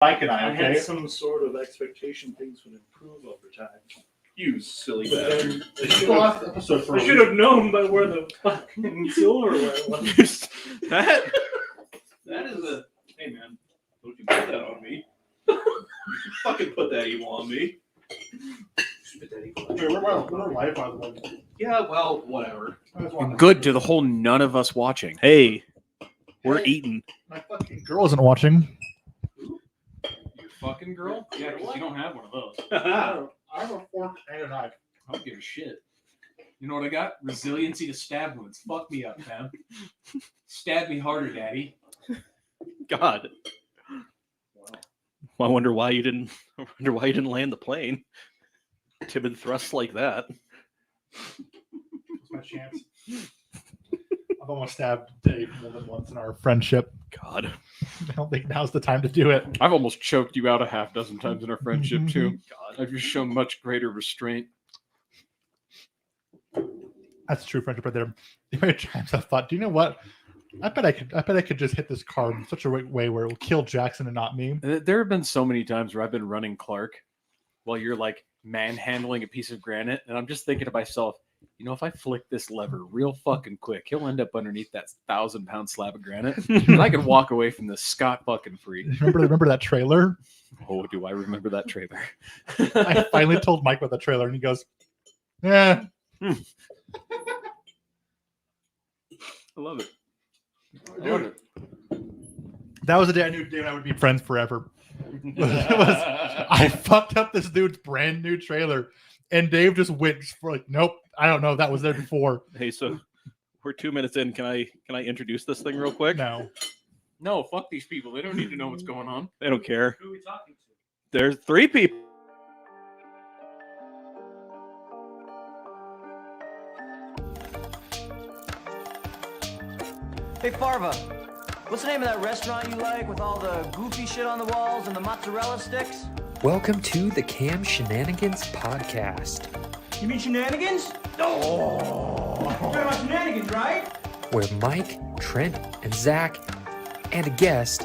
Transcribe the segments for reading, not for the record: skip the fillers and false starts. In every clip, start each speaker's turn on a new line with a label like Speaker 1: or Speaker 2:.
Speaker 1: Mike and I
Speaker 2: had some sort of expectation things would improve over time.
Speaker 3: You silly
Speaker 2: But
Speaker 3: bastard.
Speaker 2: then I should have known by where the fucking silverware was.
Speaker 3: That is a... Hey, man. Don't you put that on me. You fucking put that evil on me.
Speaker 1: Where my life was.
Speaker 3: Yeah, well, whatever.
Speaker 4: Good to the whole none of us watching. Hey, we're eating.
Speaker 1: My fucking girl isn't watching.
Speaker 4: Your fucking girl? Yeah, because you don't have one of those.
Speaker 1: I have a fork and a knife.
Speaker 4: I don't give a shit. You know what I got? Resiliency to stab wounds. Fuck me up, fam. Stab me harder, daddy.
Speaker 3: God. Well, I wonder why you didn't land the plane. Timid thrusts like that.
Speaker 1: That's my chance. I've almost stabbed Dave more than once in our friendship.
Speaker 3: God.
Speaker 1: I don't think now's the time to do it.
Speaker 4: I've almost choked you out a half dozen times in our friendship, too.
Speaker 3: God.
Speaker 4: I've just shown much greater restraint.
Speaker 1: That's true friendship right there. The many times I've thought, do you know what? I bet I could just hit this card in such a way where it will kill Jackson and not me.
Speaker 4: There have been so many times where I've been running Clark while you're like manhandling a piece of granite, and I'm just thinking to myself, you know, if I flick this lever real fucking quick, he'll end up underneath that 1,000-pound slab of granite, and I can walk away from this scot fucking free.
Speaker 1: Remember that trailer?
Speaker 3: Oh, do I remember that trailer?
Speaker 1: I finally told Mike about the trailer, and he goes, "Yeah."
Speaker 3: I love it.
Speaker 1: Dude, that was the day I knew Dave and I would be friends forever. I fucked up this dude's brand new trailer, and Dave just went for like, nope, I don't know, that was there before.
Speaker 3: Hey, so we're 2 minutes in. Can I introduce this thing real quick?
Speaker 4: No, fuck these people. They don't need to know what's going on.
Speaker 3: They don't care.
Speaker 4: Who are we talking to?
Speaker 3: There's 3 people.
Speaker 5: Hey, Farva, what's the name of that restaurant you like with all the goofy shit on the walls and the mozzarella sticks?
Speaker 6: Welcome to the Cam Shenanigans Podcast,
Speaker 5: You mean shenanigans? Oh! You're talking about shenanigans, right?
Speaker 6: where Mike, Trent, and Zach, and a guest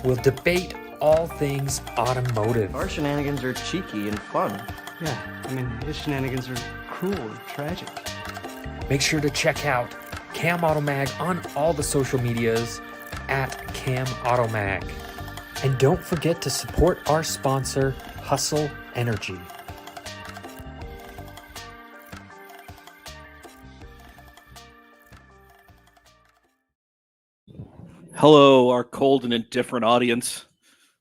Speaker 6: will debate all things automotive.
Speaker 5: Our shenanigans are cheeky and fun.
Speaker 7: Yeah, I mean, his shenanigans are cruel and tragic.
Speaker 6: Make sure to check out Cam Automag on all the social medias at Cam Automag. And don't forget to support our sponsor, Hustle Energy.
Speaker 3: Hello, our cold and indifferent audience.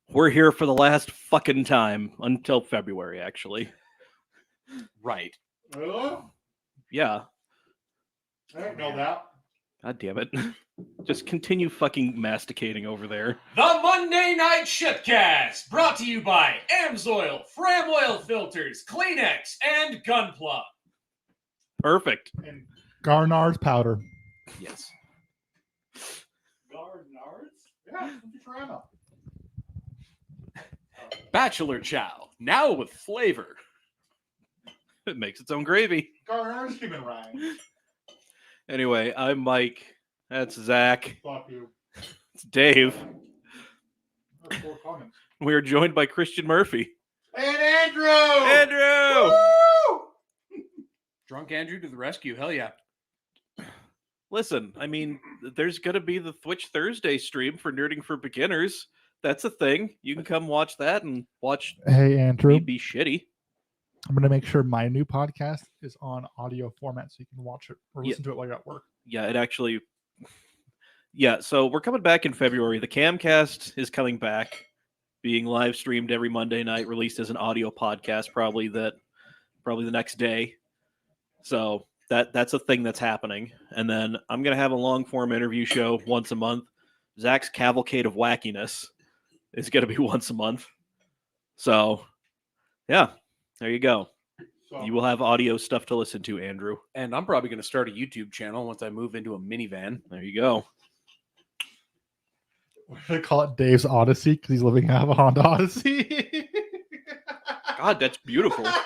Speaker 3: We're here for the last fucking time until February, actually.
Speaker 4: Right.
Speaker 3: Yeah.
Speaker 1: I didn't know that.
Speaker 3: God damn it. Just continue fucking masticating over there.
Speaker 4: The Monday Night Shitcast, brought to you by Amsoil, Fram Oil Filters, Kleenex, and Gunpla.
Speaker 3: Perfect.
Speaker 1: And Garnard's powder.
Speaker 4: Yes.
Speaker 1: Yeah,
Speaker 4: Bachelor Chow, now with flavor.
Speaker 3: It makes its own gravy.
Speaker 1: Garnard's human rhyme.
Speaker 3: Anyway, I'm Mike. That's Zach.
Speaker 1: Fuck you.
Speaker 3: It's Dave.
Speaker 1: That's 4 comments.
Speaker 3: We are joined by Christian Murphy.
Speaker 1: And Andrew!
Speaker 3: Andrew!
Speaker 1: Woo!
Speaker 4: Drunk Andrew to the rescue. Hell yeah.
Speaker 3: Listen, I mean, there's going to be the Twitch Thursday stream for Nerding for Beginners. That's a thing. You can come watch that and watch
Speaker 1: Hey, Andrew.
Speaker 3: me be shitty.
Speaker 1: I'm going to make sure my new podcast is on audio format so you can watch it or listen to it while you're at work.
Speaker 3: Yeah, it actually... Yeah, so we're coming back in February. The Camcast is coming back, being live streamed every Monday night, released as an audio podcast probably the next day. So that's a thing that's happening. And then I'm going to have a long-form interview show once a month. Zach's Cavalcade of Wackiness is going to be once a month. So, yeah, there you go.
Speaker 1: So,
Speaker 3: You will have audio stuff to listen to, Andrew.
Speaker 4: And I'm probably going to start a YouTube channel once I move into a minivan.
Speaker 3: There you go.
Speaker 1: we're going to call it Dave's Odyssey because he's living out of a Honda Odyssey.
Speaker 3: God, that's beautiful. It's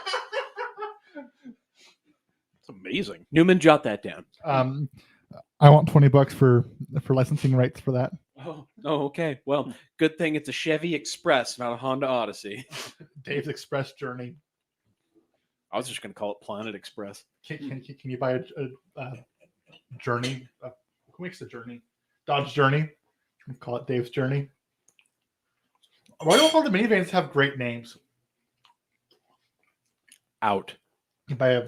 Speaker 3: amazing.
Speaker 4: Newman, jot that down.
Speaker 1: I want $20 for licensing rights for that.
Speaker 4: Oh, Oh, okay. Well, good thing it's a Chevy Express, not a Honda Odyssey.
Speaker 1: Dave's Express Journey.
Speaker 4: I was just going to call it Planet Express.
Speaker 1: Can you buy a Journey? Who makes the Journey? Dodge Journey. Call it Dave's Journey. Why don't all the minivans have great names?
Speaker 4: Out.
Speaker 1: You buy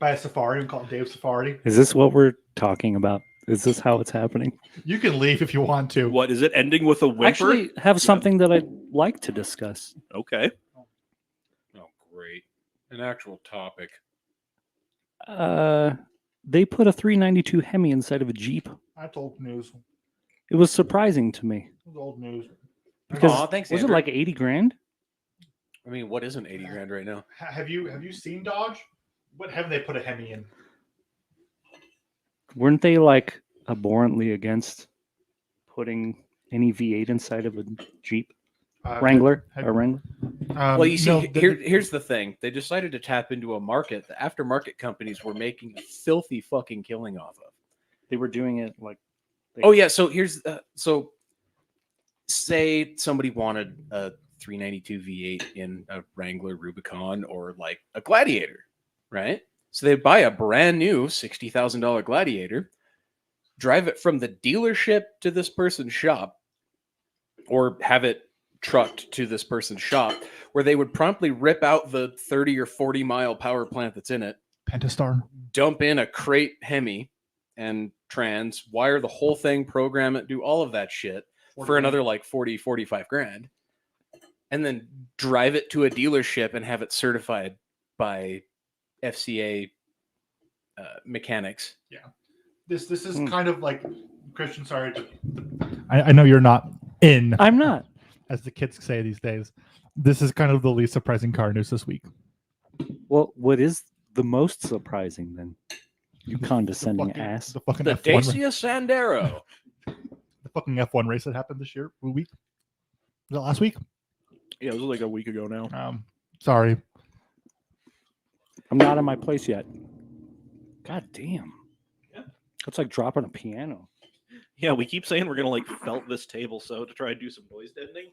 Speaker 1: a Safari and call it Dave's Safari.
Speaker 8: Is this what we're talking about? Is this how it's happening?
Speaker 1: You can leave if you want to.
Speaker 3: What is it ending with a whimper?
Speaker 8: Actually, have something that I'd like to discuss.
Speaker 3: Okay.
Speaker 4: Oh, great. An actual topic.
Speaker 8: They put a 392 Hemi inside of a Jeep.
Speaker 1: That's old news.
Speaker 8: It was surprising to me
Speaker 1: That's old news.
Speaker 8: because
Speaker 4: Aw, thanks,
Speaker 8: was it
Speaker 4: Andrew.
Speaker 8: like 80 grand?
Speaker 4: I mean, what isn't 80 grand right now?
Speaker 1: Have you seen Dodge? What haven't they put a Hemi in?
Speaker 8: Weren't they like abhorrently against putting any V8 inside of a Jeep Wrangler? A Wrangler?
Speaker 4: Well, you see,
Speaker 1: no,
Speaker 4: here's the thing. They decided to tap into a market that aftermarket companies were making a filthy fucking killing off of.
Speaker 8: They were doing it like.
Speaker 4: Oh, yeah. So here's so say somebody wanted a 392 V8 in a Wrangler Rubicon or like a Gladiator, right? So they'd buy a brand new $60,000 Gladiator, drive it from the dealership to this person's shop, or have it trucked to this person's shop, where they would promptly rip out the 30 or 40 mile power plant that's in it,
Speaker 1: Pentastar.
Speaker 4: dump in a crate Hemi and trans, wire the whole thing, program it, do all of that shit for another like 40, 45 grand, and then drive it to a dealership and have it certified by FCA mechanics.
Speaker 1: This is kind of like Christian. Sorry, I know you're not in,
Speaker 8: I'm not.
Speaker 1: as the kids say these days. This is kind of the least surprising car news this week.
Speaker 8: Well, what is the most surprising then? You condescending
Speaker 1: fucking-
Speaker 8: ass.
Speaker 1: The fucking
Speaker 4: The
Speaker 1: F1 race,
Speaker 4: Dacia Sandero.
Speaker 1: the fucking F1 race that happened this year. Week. Was it last week?
Speaker 3: Yeah, it was like a week ago now.
Speaker 1: Sorry.
Speaker 8: I'm not in my place yet. God damn. That's like dropping a piano.
Speaker 3: Yeah, we keep saying we're gonna like felt this table so to try and do some noise deadening.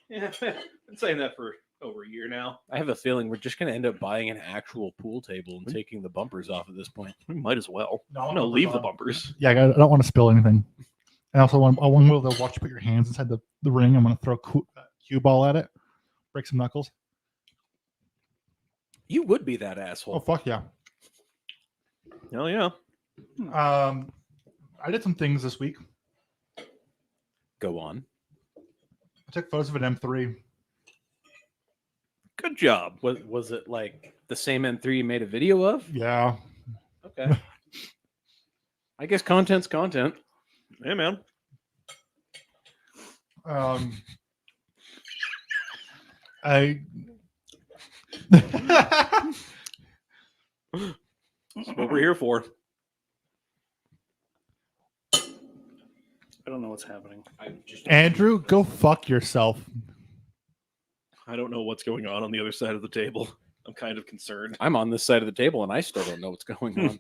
Speaker 3: Yeah, been saying that for over a year now.
Speaker 4: I have a feeling we're just going to end up buying an actual pool table and taking the bumpers off at this point.
Speaker 3: We might as well.
Speaker 1: No,
Speaker 3: No, leave the bumpers.
Speaker 1: Yeah, I don't want to spill anything. And also, I want to watch you put your hands inside the ring. I'm going to throw a cue ball at it, break some knuckles.
Speaker 4: You would be that
Speaker 1: Oh
Speaker 4: asshole.
Speaker 1: fuck yeah!
Speaker 3: Hell yeah.
Speaker 1: I did some things this week.
Speaker 4: Go on.
Speaker 1: I took photos of an M3.
Speaker 3: Good job.
Speaker 4: Was it like the same M3 you made a video of?
Speaker 1: Yeah.
Speaker 4: Okay. I guess content's content.
Speaker 3: Hey man.
Speaker 1: I.
Speaker 3: That's what we're here for.
Speaker 8: I don't know what's happening.
Speaker 1: Andrew, go fuck yourself.
Speaker 3: I don't know what's going on the other side of the table. I'm kind of concerned.
Speaker 4: I'm on this side of the table and I still don't know what's going on.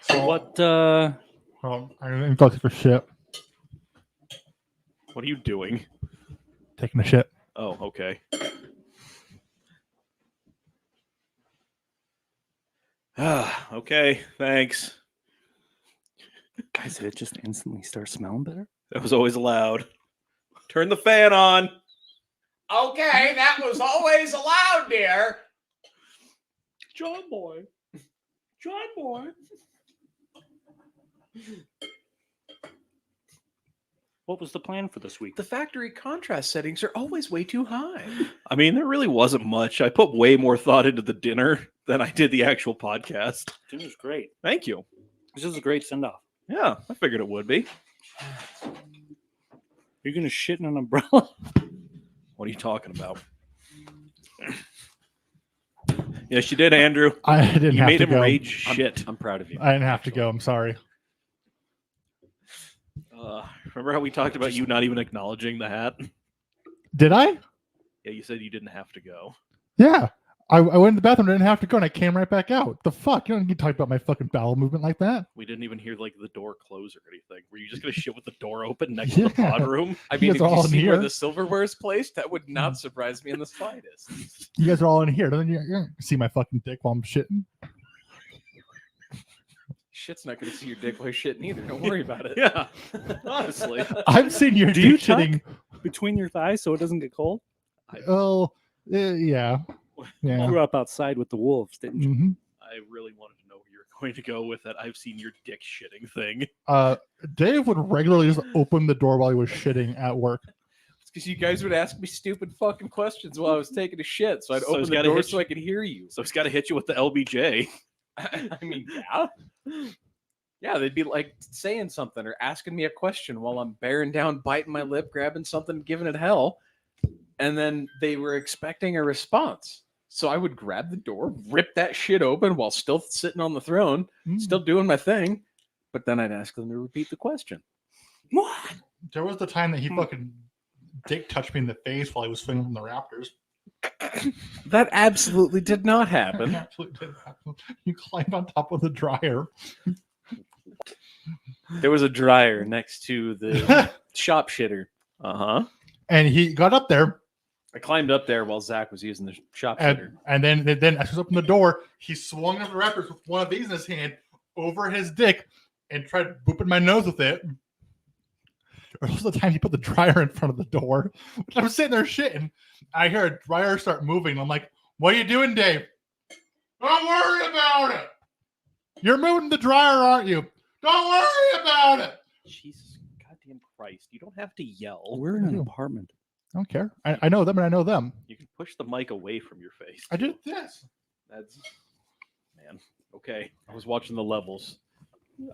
Speaker 8: So what?
Speaker 1: Well, I'm going for shit.
Speaker 3: What are you doing?
Speaker 1: Taking a shit.
Speaker 3: Oh, okay. Okay, thanks.
Speaker 8: Guys, did it just instantly start smelling better?
Speaker 3: That was always allowed. Turn the fan on.
Speaker 4: Okay, that was always allowed, dear.
Speaker 3: John boy. John boy.
Speaker 8: What was the plan for this week?
Speaker 4: The factory contrast settings are always way too high.
Speaker 3: I mean, there really wasn't much. I put way more thought into the dinner than I did the actual podcast.
Speaker 8: Dinner's great.
Speaker 3: Thank you.
Speaker 8: This is a great send-off.
Speaker 3: Yeah, I figured it would be.
Speaker 8: You're gonna shit in an umbrella?
Speaker 3: What are you talking about? Yes, you did, Andrew.
Speaker 1: I didn't
Speaker 3: You
Speaker 1: have
Speaker 3: made
Speaker 1: to
Speaker 3: him
Speaker 1: go.
Speaker 3: rage shit.
Speaker 4: I'm proud of you.
Speaker 1: I didn't have to go. I'm sorry.
Speaker 3: Remember how we talked about you not even acknowledging the hat?
Speaker 1: Did I?
Speaker 3: Yeah, you said you didn't have to go.
Speaker 1: Yeah. I went in the bathroom, didn't have to go, and I came right back out. The fuck? You don't need to talk about my fucking bowel movement like that.
Speaker 3: We didn't even hear like the door close or anything. Were you just gonna shit with the door open next to the
Speaker 1: Yeah.
Speaker 3: pod room?
Speaker 4: I
Speaker 1: You
Speaker 4: mean,
Speaker 1: guys
Speaker 4: if
Speaker 1: are
Speaker 4: you
Speaker 1: all in
Speaker 4: see where
Speaker 1: here.
Speaker 4: the silverware is placed, that would not surprise me in the slightest.
Speaker 1: You guys are all in here. Don't you see my fucking dick while I'm shitting?
Speaker 4: Shit's not going to see your dick while you're shitting either. Don't worry about it.
Speaker 3: Yeah, honestly.
Speaker 1: I've seen your
Speaker 8: Do
Speaker 1: dick
Speaker 8: you tuck
Speaker 1: shitting.
Speaker 8: between your thighs so it doesn't get cold?
Speaker 1: Oh, yeah. Yeah.
Speaker 8: Grew up outside with the wolves, didn't you?
Speaker 1: hmm
Speaker 3: I really wanted to know where you're going to go with that. I've seen your dick shitting thing.
Speaker 1: Dave would regularly just open the door while he was shitting at work.
Speaker 4: It's because you guys would ask me stupid fucking questions while I was taking a shit. So I'd
Speaker 3: So
Speaker 4: open
Speaker 3: it's
Speaker 4: the
Speaker 3: gotta
Speaker 4: door
Speaker 3: hit
Speaker 4: so
Speaker 3: you.
Speaker 4: I could hear you.
Speaker 3: So he's got to hit you with the LBJ.
Speaker 4: I mean, yeah. Yeah, they'd be like saying something or asking me a question while I'm bearing down, biting my lip, grabbing something, giving it hell. And then they were expecting a response. So I would grab the door, rip that shit open while still sitting on the throne, still doing my thing. But then I'd ask them to repeat the question. What?
Speaker 1: There was the time that he fucking dick touched me in the face while he was swinging from the Raptors.
Speaker 4: That absolutely did not happen.
Speaker 1: Absolutely did happen. You climbed on top of the dryer.
Speaker 4: There was a dryer next to the shop shitter.
Speaker 1: And he got up there,
Speaker 4: I climbed up there while Zach was using the shop shitter.
Speaker 1: and then as he opened the door, he swung up the Raptors with one of these in his hand over his dick and tried booping my nose with it. There was the time he put the dryer in front of the door. I'm sitting there shitting. I hear a dryer start moving. I'm like, "What are you doing, Dave? Don't worry about it. You're moving the dryer, aren't you? Don't worry about it."
Speaker 3: Jesus goddamn Christ. You don't have to yell.
Speaker 8: We're in an apartment.
Speaker 1: I don't care. I know them and I know them.
Speaker 3: You can push the mic away from your face.
Speaker 1: I did this.
Speaker 3: That's man. Okay.
Speaker 4: I was watching the levels.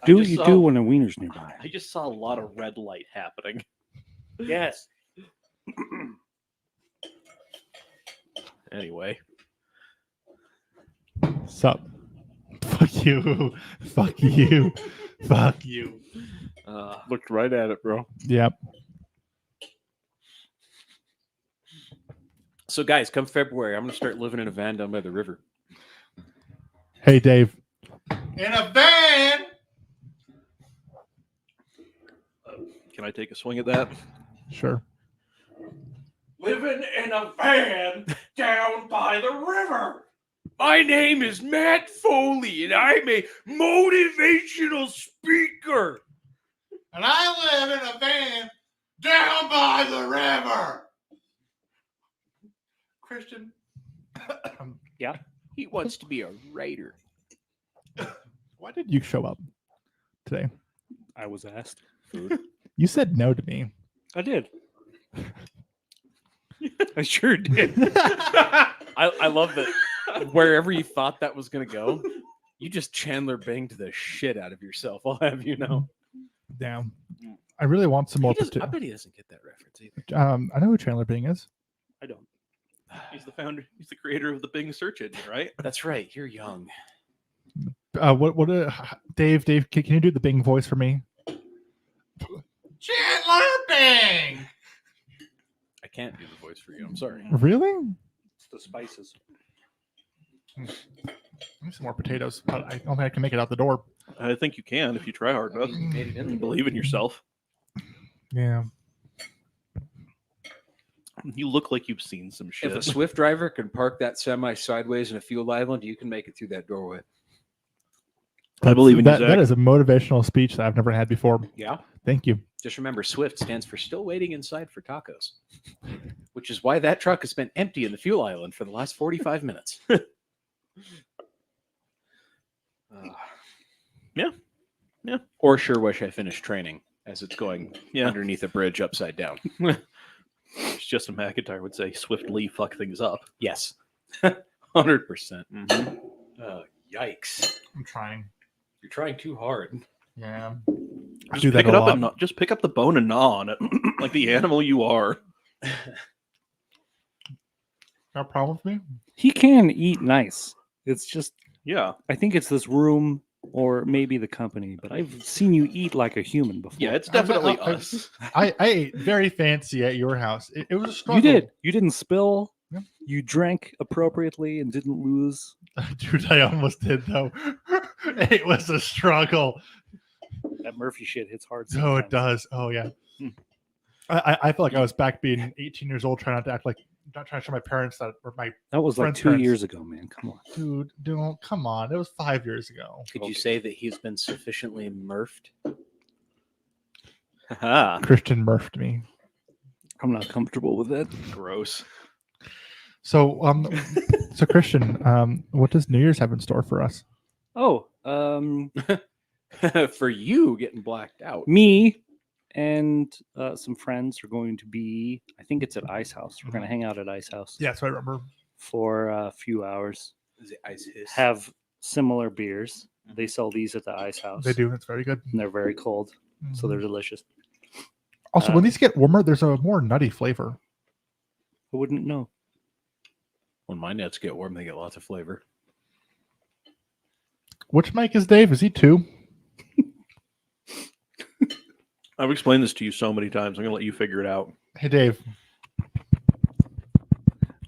Speaker 8: Do
Speaker 3: I
Speaker 8: what
Speaker 3: just
Speaker 8: you
Speaker 3: saw-
Speaker 8: do when a wiener's nearby.
Speaker 3: I just saw a lot of red light happening.
Speaker 8: Yes.
Speaker 3: Anyway.
Speaker 1: Sup? Fuck you. Fuck you. Fuck you.
Speaker 4: Looked right at it, bro.
Speaker 1: Yep.
Speaker 4: So, guys, come February, I'm going to start living in a van down by the river.
Speaker 1: Hey, Dave. In a van.
Speaker 3: Can I take a swing at that?
Speaker 1: Sure.
Speaker 4: Living in a van down by the river. My name is Matt Foley, and I'm a motivational speaker.
Speaker 1: And I live in a van down by the river. Christian.
Speaker 4: He wants to be a writer.
Speaker 1: Why did you show up today?
Speaker 8: I was asked.
Speaker 1: You said no to me.
Speaker 8: I did. I sure did.
Speaker 4: I love that wherever you thought that was going to go, you just Chandler banged the shit out of yourself. I'll have you know.
Speaker 1: Damn. I really want some more.
Speaker 4: I bet he doesn't get that reference either.
Speaker 1: I know who Chandler Bing is.
Speaker 8: I don't.
Speaker 3: He's the founder. He's the creator of the Bing search engine, right?
Speaker 4: That's right. You're young.
Speaker 1: Dave, can you do the Bing voice for me? Chandler Bing.
Speaker 4: I can't do the voice for you. I'm sorry.
Speaker 1: Really?
Speaker 8: It's the spices.
Speaker 1: I need some more potatoes. I don't think I can make it out the door.
Speaker 3: I think you can if you try hard enough.
Speaker 4: You made it in.
Speaker 3: You believe in yourself.
Speaker 1: Yeah.
Speaker 3: You look like you've seen some shit.
Speaker 4: If a Swift driver can park that semi sideways in a fuel island, you can make it through that doorway.
Speaker 3: I believe in you,
Speaker 1: that.
Speaker 3: Zach.
Speaker 1: That is a motivational speech that I've never had before.
Speaker 4: Yeah.
Speaker 1: Thank you.
Speaker 4: Just remember, Swift stands for still waiting inside for tacos, which is why that truck has been empty in the fuel island for the last 45 minutes.
Speaker 3: Yeah.
Speaker 4: Or sure wish I finished training as it's going
Speaker 3: Yeah.
Speaker 4: underneath a bridge upside down.
Speaker 3: It's just a McIntyre would say, swiftly fuck things up.
Speaker 4: Yes. 100%.
Speaker 3: Mm-hmm.
Speaker 4: Yikes.
Speaker 1: I'm trying.
Speaker 4: You're trying too hard.
Speaker 1: Yeah. I
Speaker 3: Just
Speaker 1: do
Speaker 3: pick
Speaker 1: that
Speaker 3: it
Speaker 1: a
Speaker 3: up
Speaker 1: lot.
Speaker 3: and just pick up the bone and gnaw on it, like the animal you are.
Speaker 1: Got a problem with me?
Speaker 8: He can eat nice. It's just,
Speaker 3: Yeah,
Speaker 8: I think it's this room or maybe the company, but I've seen you eat like a human before.
Speaker 3: yeah, it's definitely
Speaker 1: I-
Speaker 3: us.
Speaker 1: I ate very fancy at your house. It was a struggle.
Speaker 8: You did. You didn't spill You drank appropriately and didn't lose.
Speaker 1: Dude, I almost did though. It was a struggle.
Speaker 8: That Murphy shit hits hard.
Speaker 1: Oh, it
Speaker 8: sometimes.
Speaker 1: does. Oh yeah.
Speaker 8: Hmm.
Speaker 1: I feel like I was back being 18 years old, trying not to act like, not trying to show my parents that, or my
Speaker 8: That was like
Speaker 1: friends'
Speaker 8: 2
Speaker 1: parents.
Speaker 8: years ago, man. Come on.
Speaker 1: Dude, don't come on. It was 5 years ago.
Speaker 9: Could you say that he's been sufficiently murphed?
Speaker 3: Haha.
Speaker 1: Christian murphed me.
Speaker 8: I'm not comfortable with that.
Speaker 3: Gross.
Speaker 1: So so Christian, what does New Year's have in store for us?
Speaker 8: Oh,
Speaker 4: For you getting blacked out.
Speaker 8: me and some friends are going to be, I think it's at Ice House. We're going to hang out at Ice House
Speaker 1: Yeah, so I remember.
Speaker 8: for a few hours,
Speaker 4: Is it ice hiss?
Speaker 8: have similar beers. They sell these at the Ice House.
Speaker 1: They do. It's very good.
Speaker 8: And they're very cold, so
Speaker 1: Mhm.
Speaker 8: they're delicious.
Speaker 1: Also, when these get warmer, there's a more nutty flavor.
Speaker 8: I wouldn't know.
Speaker 4: When my nuts get warm, they get lots of flavor.
Speaker 1: Which mic is Dave? Is he 2?
Speaker 3: I've explained this to you so many times. I'm gonna let you figure it out.
Speaker 1: Hey, Dave.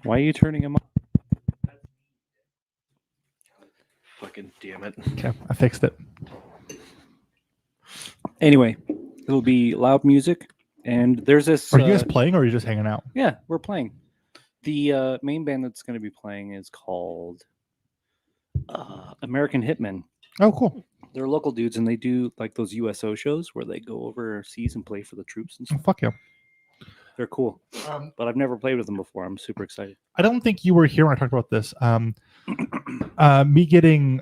Speaker 8: Why are you turning him on?
Speaker 3: Fucking damn it.
Speaker 1: Okay, I fixed it.
Speaker 8: Anyway, it'll be loud music, and there's this.
Speaker 1: Are you guys playing, or are you just hanging out?
Speaker 8: Yeah, we're playing. The main band that's going to be playing is called American Hitmen.
Speaker 1: Oh, cool.
Speaker 8: They're local dudes, and they do like those USO shows where they go overseas and play for the troops and
Speaker 1: Oh,
Speaker 8: stuff.
Speaker 1: fuck yeah.
Speaker 8: They're cool, but I've never played with them before. I'm super excited.
Speaker 1: I don't think you were here when I talked about this. Me getting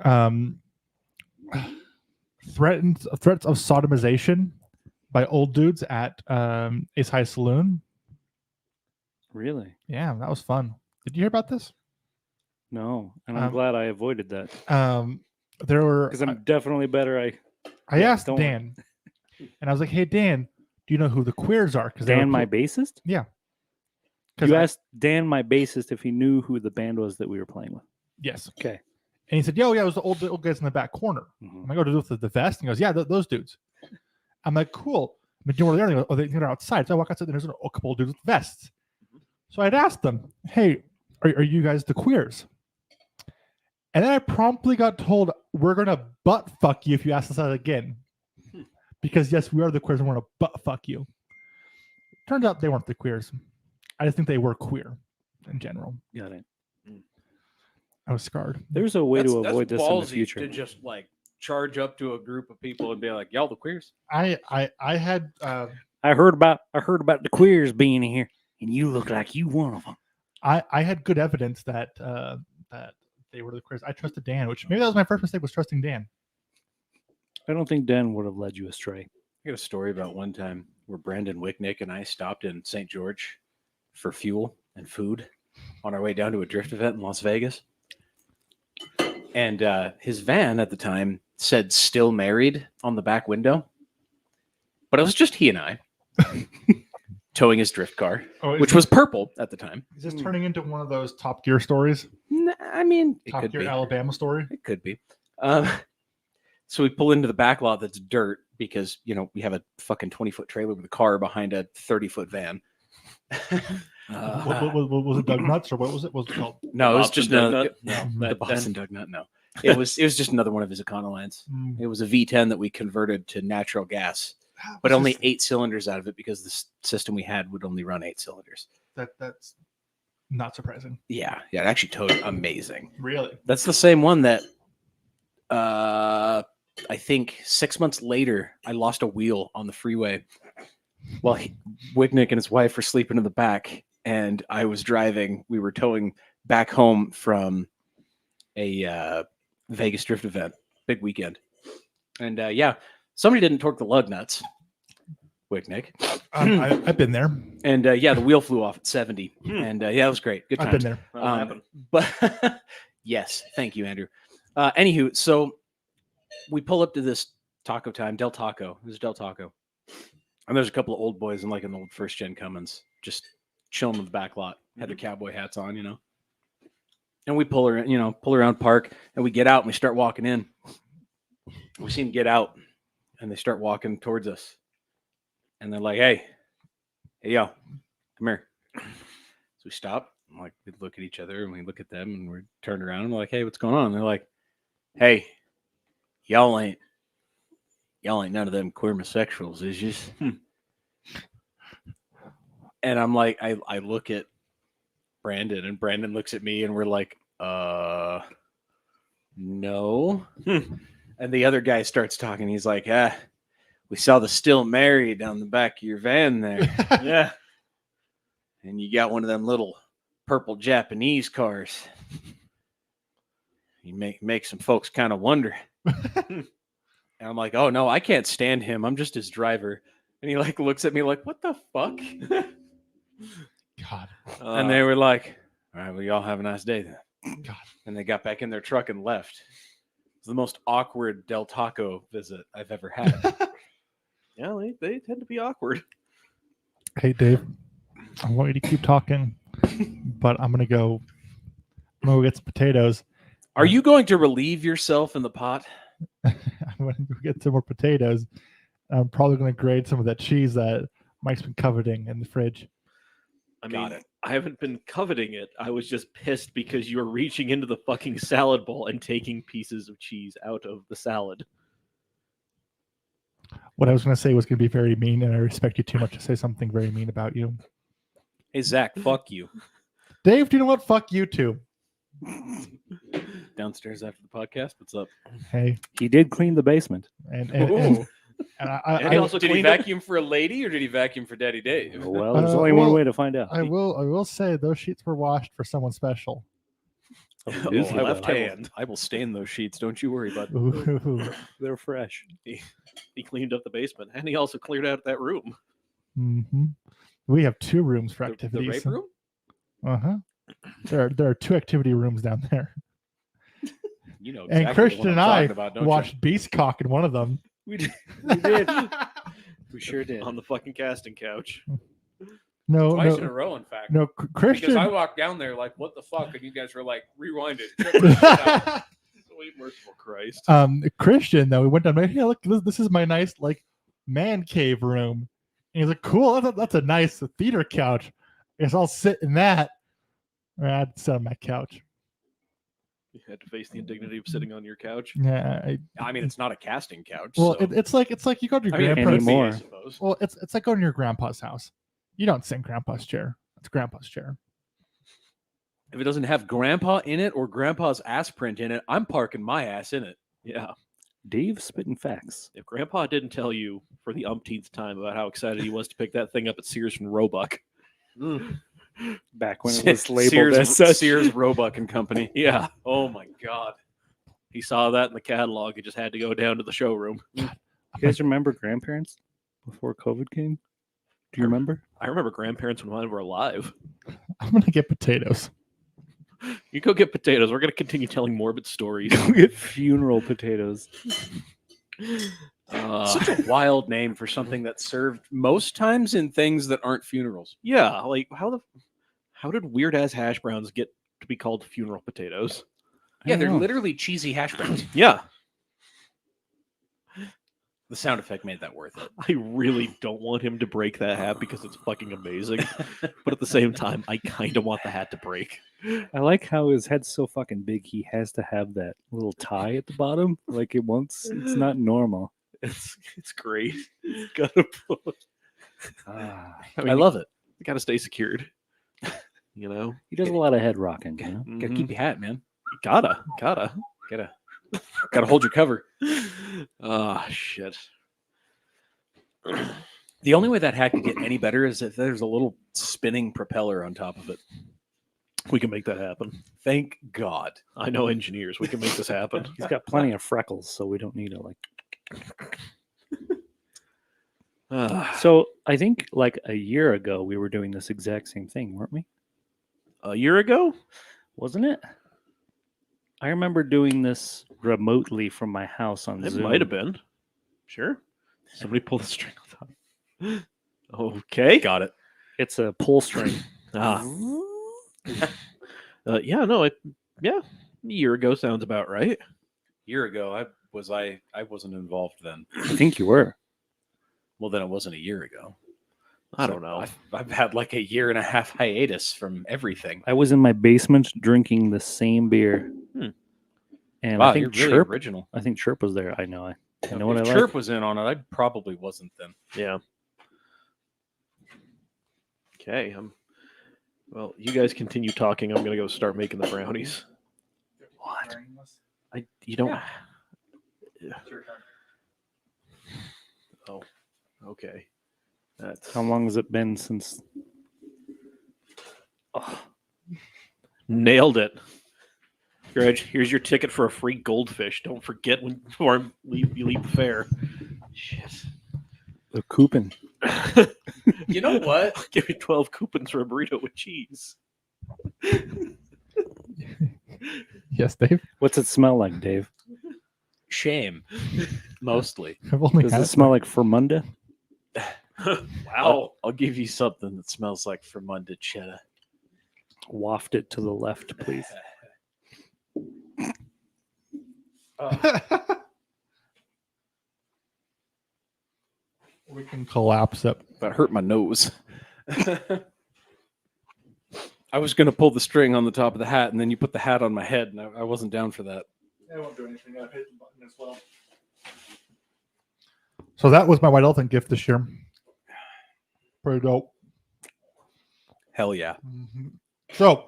Speaker 1: threats of sodomization by old dudes at Ace High Saloon.
Speaker 8: Really?
Speaker 1: Yeah, that was fun. Did you hear about this?
Speaker 8: No, and I'm glad I avoided that
Speaker 1: There were
Speaker 8: because I'm definitely better.
Speaker 1: I
Speaker 8: yeah,
Speaker 1: asked
Speaker 8: don't worry.
Speaker 1: Dan, and I was like, "Hey Dan, do you know who the queers are?" Because
Speaker 8: Dan, my bassist.
Speaker 1: yeah.
Speaker 8: You asked Dan, my bassist, if he knew who the band was that we were playing with.
Speaker 1: Yes.
Speaker 8: Okay.
Speaker 1: And he said, "Yo, yeah, it was the old guys in the back corner."
Speaker 8: Mhm.
Speaker 1: I'm like, "Oh, with the vest?" And he goes, "Yeah, those dudes." I'm like, "Cool." But you know where they are? They go, "Oh, they're outside." So I walk outside, and there's a couple of dudes with vests. So I'd asked them, "Hey, are you guys the queers?" And then I promptly got told, "We're gonna butt fuck you if you ask us that again." Because yes, we are the queers, and we're gonna butt fuck you. Turns out they weren't the queers. I just think they were queer in general.
Speaker 8: Got it.
Speaker 1: I was scarred.
Speaker 8: There's a way to
Speaker 4: That's
Speaker 8: avoid this in the
Speaker 4: ballsy
Speaker 8: future.
Speaker 4: to just like charge up to a group of people and be like, "Y'all the queers."
Speaker 1: I had
Speaker 8: I heard about the queers being here, and you look like you one of them.
Speaker 1: I had good evidence that that they were the queers. I trusted Dan, which maybe that was my first mistake, was trusting Dan.
Speaker 8: I don't think Dan would have led you astray.
Speaker 4: I got a story about one time where Brandon Wicknick and I stopped in St. George for fuel and food on our way down to a drift event in Las Vegas. And his van at the time said "still married" on the back window. But it was just he and I towing his drift car,
Speaker 1: Oh,
Speaker 4: which was purple at the time.
Speaker 1: is this turning into one of those Top Gear stories?
Speaker 4: I mean, it
Speaker 1: Top
Speaker 4: could
Speaker 1: Gear
Speaker 4: be.
Speaker 1: Alabama story?
Speaker 4: It could be. So we pull into the back lot that's dirt because, you know, we have a fucking 20-foot trailer with a car behind a 30-foot van.
Speaker 1: What was it, Doug Nuts, or what was it? What was it called?
Speaker 4: No, it was
Speaker 3: Boston
Speaker 4: just
Speaker 3: Dug
Speaker 4: another,
Speaker 3: Nut?
Speaker 4: no, the Boston Dug Nut. No, it was just another one of his Econoline.
Speaker 1: Mm.
Speaker 4: It was a V10 that we converted to natural gas, but
Speaker 1: What's
Speaker 4: only
Speaker 1: this-
Speaker 4: 8 cylinders out of it because the system we had would only run 8 cylinders.
Speaker 1: that's not surprising.
Speaker 4: Yeah, it actually towed amazing.
Speaker 1: Really?
Speaker 4: That's the same one that I think 6 months later I lost a wheel on the freeway while Wicknick and his wife were sleeping in the back, and I was driving. We were towing back home from a Vegas drift event, big weekend, and yeah, somebody didn't torque the lug nuts, Wicknick,
Speaker 1: I've been there.
Speaker 4: and yeah, the wheel flew off at 70, and yeah, it was great, good
Speaker 1: I've
Speaker 4: times.
Speaker 1: been there.
Speaker 3: That'll happen.
Speaker 4: But yes, thank you, Andrew. Anywho, so we pull up to this taco time, Del Taco. It was Del Taco. And there's a couple of old boys in like an old first gen Cummins just chilling in the back lot, had their cowboy hats on, you know. And we pull around park, and we get out and we start walking in. We see them get out and they start walking towards us. And they're like, hey, yo, come here. So we stop, I'm like, we look at each other and we look at them and we're turned around and we're like, hey, what's going on? And they're like, hey, y'all ain't none of them queer homosexuals, is you? And I'm like, I look at Brandon and Brandon looks at me and we're like, no. And the other guy starts talking. He's like, we saw the still married down the back of your van there. Yeah. And you got one of them little purple Japanese cars. You make some folks kind of wonder. And I'm like, oh no, I can't stand him. I'm just his driver. And he like looks at me like, what the fuck?
Speaker 1: God.
Speaker 4: And they were like, all right, well, y'all have a nice day then.
Speaker 1: God.
Speaker 4: And they got back in their truck and left. It was the most awkward Del Taco visit I've ever had.
Speaker 3: Yeah, they tend to be awkward.
Speaker 1: Hey, Dave. I want you to keep talking, but I'm gonna go get some potatoes.
Speaker 4: Are you going to relieve yourself in the pot?
Speaker 1: I'm gonna go get some more potatoes. I'm probably gonna grate some of that cheese that Mike's been coveting in the fridge.
Speaker 3: I mean, I haven't been coveting it. I was just pissed because you were reaching into the fucking salad bowl and taking pieces of cheese out of the salad.
Speaker 1: What I was gonna say was gonna be very mean, and I respect you too much to say something very mean about you.
Speaker 4: Hey, Zach, fuck you.
Speaker 1: Dave, do you know what? Fuck you too.
Speaker 4: Downstairs after the podcast. What's up?
Speaker 1: Hey,
Speaker 8: He did clean the basement.
Speaker 1: and
Speaker 4: And
Speaker 3: also
Speaker 4: did he
Speaker 3: cleaned up-
Speaker 4: vacuum for a lady or did he vacuum for Daddy Dave?
Speaker 8: Well, there's only one
Speaker 1: well,
Speaker 8: way to find out.
Speaker 1: I will say those sheets were washed for someone special.
Speaker 3: His left hand.
Speaker 4: I will stain those sheets. Don't you worry, bud.
Speaker 1: Ooh.
Speaker 8: They're fresh.
Speaker 3: He cleaned up the basement, and he also cleared out that room.
Speaker 1: Mm-hmm. We have 2 rooms for
Speaker 4: The
Speaker 1: activities.
Speaker 4: rape room?
Speaker 1: Uh-huh. There are 2 activity rooms down there.
Speaker 4: You know
Speaker 1: And
Speaker 4: exactly
Speaker 1: Christian
Speaker 4: what I'm
Speaker 1: and I
Speaker 4: talking about, don't
Speaker 1: watched Beast Cock in one of them.
Speaker 8: We did. We did. We sure did.
Speaker 3: On the fucking casting couch.
Speaker 1: No,
Speaker 4: Twice in a
Speaker 1: no,
Speaker 4: row, in fact.
Speaker 1: no. Christian.
Speaker 4: Because I walked down there like, what the fuck? And you guys were like, rewind it. Check this shit out.
Speaker 3: Sweet merciful Christ.
Speaker 1: Christian though, we went down. Hey, look, this is my nice like man cave room. And he's like, cool. That's a nice theater couch. I guess I'll sit in that. I'd sit on my couch.
Speaker 3: You had to face the indignity of sitting on your couch.
Speaker 1: Yeah.
Speaker 4: I mean, it's not a casting couch.
Speaker 1: Well,
Speaker 4: so.
Speaker 1: it's like you go to your
Speaker 4: I mean, it
Speaker 1: grandpa's.
Speaker 4: could be, I
Speaker 8: Anymore.
Speaker 4: suppose.
Speaker 1: Well, it's like going to your grandpa's house. You don't sit in grandpa's chair. It's grandpa's chair.
Speaker 4: If it doesn't have grandpa in it or grandpa's ass print in it, I'm parking my ass in it.
Speaker 3: Yeah.
Speaker 8: Dave spitting facts.
Speaker 3: If Grandpa didn't tell you for the umpteenth time about how excited he was to pick that thing up at Sears and Roebuck.
Speaker 8: Back when it was labeled as
Speaker 4: Sears,
Speaker 8: such.
Speaker 4: Sears Roebuck and Company.
Speaker 3: Yeah.
Speaker 4: Oh my God.
Speaker 3: He saw that in the catalog. He just had to go down to the showroom.
Speaker 8: You guys remember grandparents before COVID came? Do you remember?
Speaker 3: I remember grandparents when mine were alive.
Speaker 1: I'm gonna get potatoes.
Speaker 3: You go get potatoes. We're going to continue telling morbid stories.
Speaker 8: Go get funeral potatoes.
Speaker 4: Such a wild name for something that's served most times in things that aren't funerals.
Speaker 3: Yeah, like how did weird ass hash browns get to be called funeral potatoes?
Speaker 4: Yeah,
Speaker 8: don't
Speaker 4: they're
Speaker 8: know.
Speaker 4: literally cheesy hash browns.
Speaker 3: Yeah,
Speaker 4: The sound effect made that worth it.
Speaker 3: I really don't want him to break that hat because it's fucking amazing. But at the same time, I kind of want the hat to break.
Speaker 8: I like how his head's so fucking big. He has to have that little tie at the bottom. Like it wants. It's not normal.
Speaker 3: It's great. It's gotta put.
Speaker 4: I love it.
Speaker 3: You gotta stay secured. You know,
Speaker 8: He does a lot of head rocking. You know?
Speaker 4: Gotta keep your hat, man.
Speaker 3: gotta.
Speaker 4: Gotta hold your cover.
Speaker 3: Ah, shit.
Speaker 4: The only way that hat could get any better is if there's a little spinning propeller on top of it.
Speaker 3: We can make that happen.
Speaker 4: Thank God.
Speaker 3: I know engineers. We can make this happen.
Speaker 8: He's got plenty of freckles, so we don't need to like. So I think like a year ago we were doing this exact same thing, weren't we?
Speaker 3: A year ago?
Speaker 8: Wasn't it? I remember doing this remotely from my house on
Speaker 3: It
Speaker 8: Zoom.
Speaker 3: might have been. Sure. Somebody pull the string on top. Okay.
Speaker 4: Got it.
Speaker 8: It's a pull string.
Speaker 3: Ah. Yeah, no, a year ago sounds about right.
Speaker 4: Year ago, I wasn't involved then.
Speaker 8: I think you were.
Speaker 4: Well, then it wasn't a year ago.
Speaker 3: I don't know.
Speaker 4: I've had like a 1.5-year hiatus from everything.
Speaker 8: I was in my basement drinking the same beer. And
Speaker 4: Wow,
Speaker 8: I think
Speaker 4: you're really
Speaker 8: Chirp,
Speaker 4: original.
Speaker 8: I think Chirp was there. I know what
Speaker 4: If
Speaker 8: I
Speaker 4: Chirp
Speaker 8: like.
Speaker 4: was in on it, I probably wasn't then.
Speaker 3: Yeah. Okay. Well, you guys continue talking. I'm gonna go start making the brownies. What? You don't. Yeah. Oh. Okay. That's
Speaker 8: How long has it been since? Oh,
Speaker 3: nailed it. Greg, here's your ticket for a free goldfish. Don't forget when you leave the fair. Shit.
Speaker 8: the coupon.
Speaker 4: You know what?
Speaker 3: Give me 12 coupons for a burrito with cheese.
Speaker 1: Yes, Dave.
Speaker 8: What's it smell like, Dave?
Speaker 4: Shame. Mostly.
Speaker 1: I've only
Speaker 8: Does
Speaker 1: had
Speaker 8: it smell like Fermunda?
Speaker 3: Wow.
Speaker 4: I'll give you something that smells like Fermunda cheddar.
Speaker 8: Waft it to the left, please.
Speaker 1: We can collapse it.
Speaker 4: That hurt my nose. I was going to pull the string on the top of the hat, and then you put the hat on my head, and I wasn't down for that.
Speaker 1: I won't do anything. I've hit the button as well. So that was my white elephant gift this year. Pretty dope.
Speaker 4: Hell yeah.
Speaker 1: So,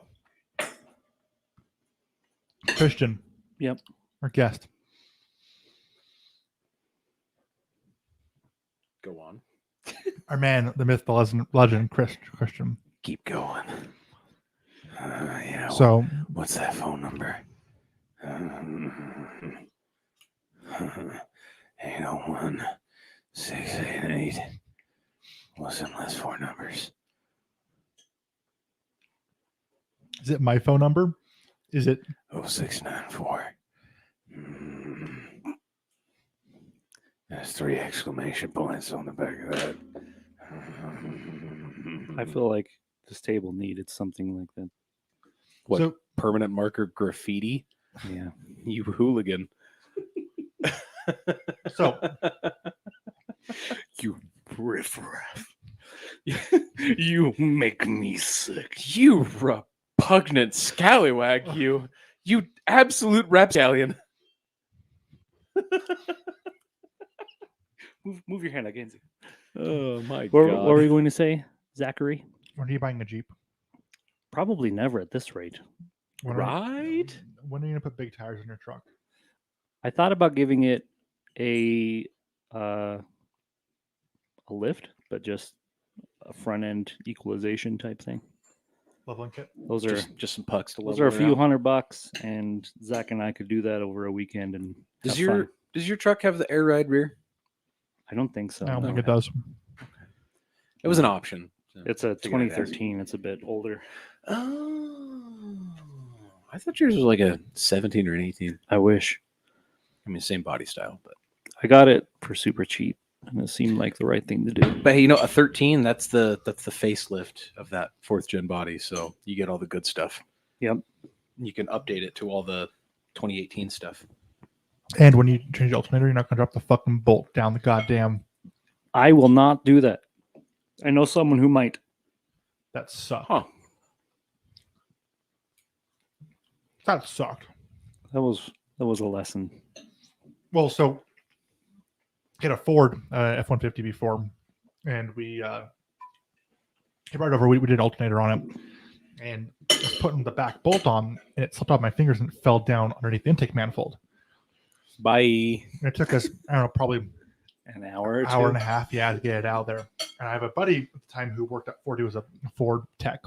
Speaker 1: Christian.
Speaker 8: Yep.
Speaker 1: Our guest.
Speaker 4: Go on.
Speaker 1: Our man, the myth, the legend, Christian.
Speaker 4: Keep going. Yeah.
Speaker 1: So,
Speaker 4: What's that phone number? 801-688. What's the last 4 numbers?
Speaker 1: is it my phone number? Is it
Speaker 4: 0694. There's 3 exclamation points on the back of that.
Speaker 8: I feel like this table needed something like that.
Speaker 4: What,
Speaker 1: so?
Speaker 4: permanent marker graffiti?
Speaker 8: Yeah.
Speaker 4: You hooligan.
Speaker 1: So,
Speaker 4: You riffraff. You make me sick. You repugnant scallywag. You absolute rapscallion.
Speaker 8: Move your hand against it.
Speaker 4: Oh my
Speaker 8: What
Speaker 4: god.
Speaker 8: were you going to say, Zachary?
Speaker 1: when are you buying a Jeep?
Speaker 8: Probably never at this rate.
Speaker 1: When
Speaker 4: Right?
Speaker 1: When are you going to put big tires in your truck?
Speaker 8: I thought about giving it a lift, but just a front end equalization type thing.
Speaker 1: Leveling kit?
Speaker 8: Those are
Speaker 4: Just some pucks to
Speaker 8: those
Speaker 4: level
Speaker 8: are a
Speaker 4: it
Speaker 8: few
Speaker 4: out.
Speaker 8: $100, and Zach and I could do that over a weekend. And
Speaker 4: Does
Speaker 8: have fun.
Speaker 4: your truck have the air ride rear?
Speaker 8: I don't think so.
Speaker 1: I don't think it
Speaker 4: Okay.
Speaker 1: does.
Speaker 4: It was an option.
Speaker 8: It's a
Speaker 4: Figured I'd ask.
Speaker 8: 2013. It's a bit older.
Speaker 4: Oh, I thought yours was like a 17 or an 18.
Speaker 8: I wish.
Speaker 4: I mean, same body style, but
Speaker 8: I got it for super cheap, and it seemed like the right thing to do.
Speaker 4: hey, you know, a 13, that's the facelift of that 4th gen body, so you get all the good stuff.
Speaker 8: Yep.
Speaker 4: You can update it to all the 2018 stuff.
Speaker 1: And when you change the alternator, you're not going to drop the fucking bolt down the goddamn.
Speaker 8: I will not do that. I know someone who might.
Speaker 1: That sucked.
Speaker 4: Huh.
Speaker 1: That sucked.
Speaker 8: That was a lesson.
Speaker 1: Well, so I had a Ford F-150 before, and we came right over. We did an alternator on it, and I was putting the back bolt on, and it slipped off my fingers and it fell down underneath the intake manifold.
Speaker 4: Bye.
Speaker 1: And it took us, I don't know, probably
Speaker 8: An hour or two.
Speaker 1: hour and a half, to get it out of there. And I have a buddy at the time who worked at Ford. He was a Ford tech.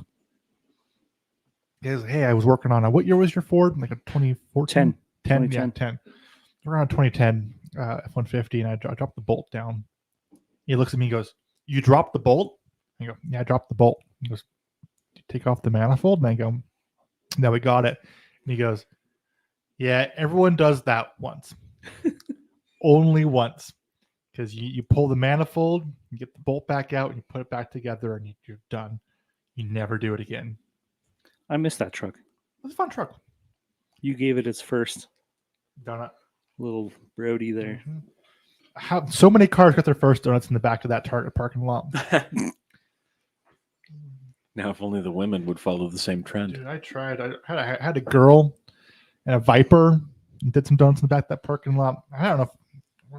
Speaker 1: He goes, "Hey, I was working on a, what year was your Ford? Like a 2014? 10, yeah,
Speaker 8: 2010.
Speaker 1: 10. We're on 2010 F-150, and I dropped the bolt down. He looks at me and goes, "You dropped the bolt?" I go, "Yeah, I dropped the bolt." He goes, "Did you take off the manifold?" And I go, "No, we got it." And he goes, "Yeah, everyone does that once. Only once. Because you pull the manifold, you get the bolt back out, and you put it back together, and you're done. You never do it again."
Speaker 8: I missed that truck.
Speaker 1: It was a fun truck.
Speaker 8: You gave it its first
Speaker 1: Donut.
Speaker 8: little roadie there.
Speaker 1: How so many cars got their first donuts in the back of that Target parking lot?
Speaker 4: Now, if only the women would follow the same trend.
Speaker 1: Dude, I tried. I had a girl and a Viper. And did some donuts in the back of that parking lot. I don't know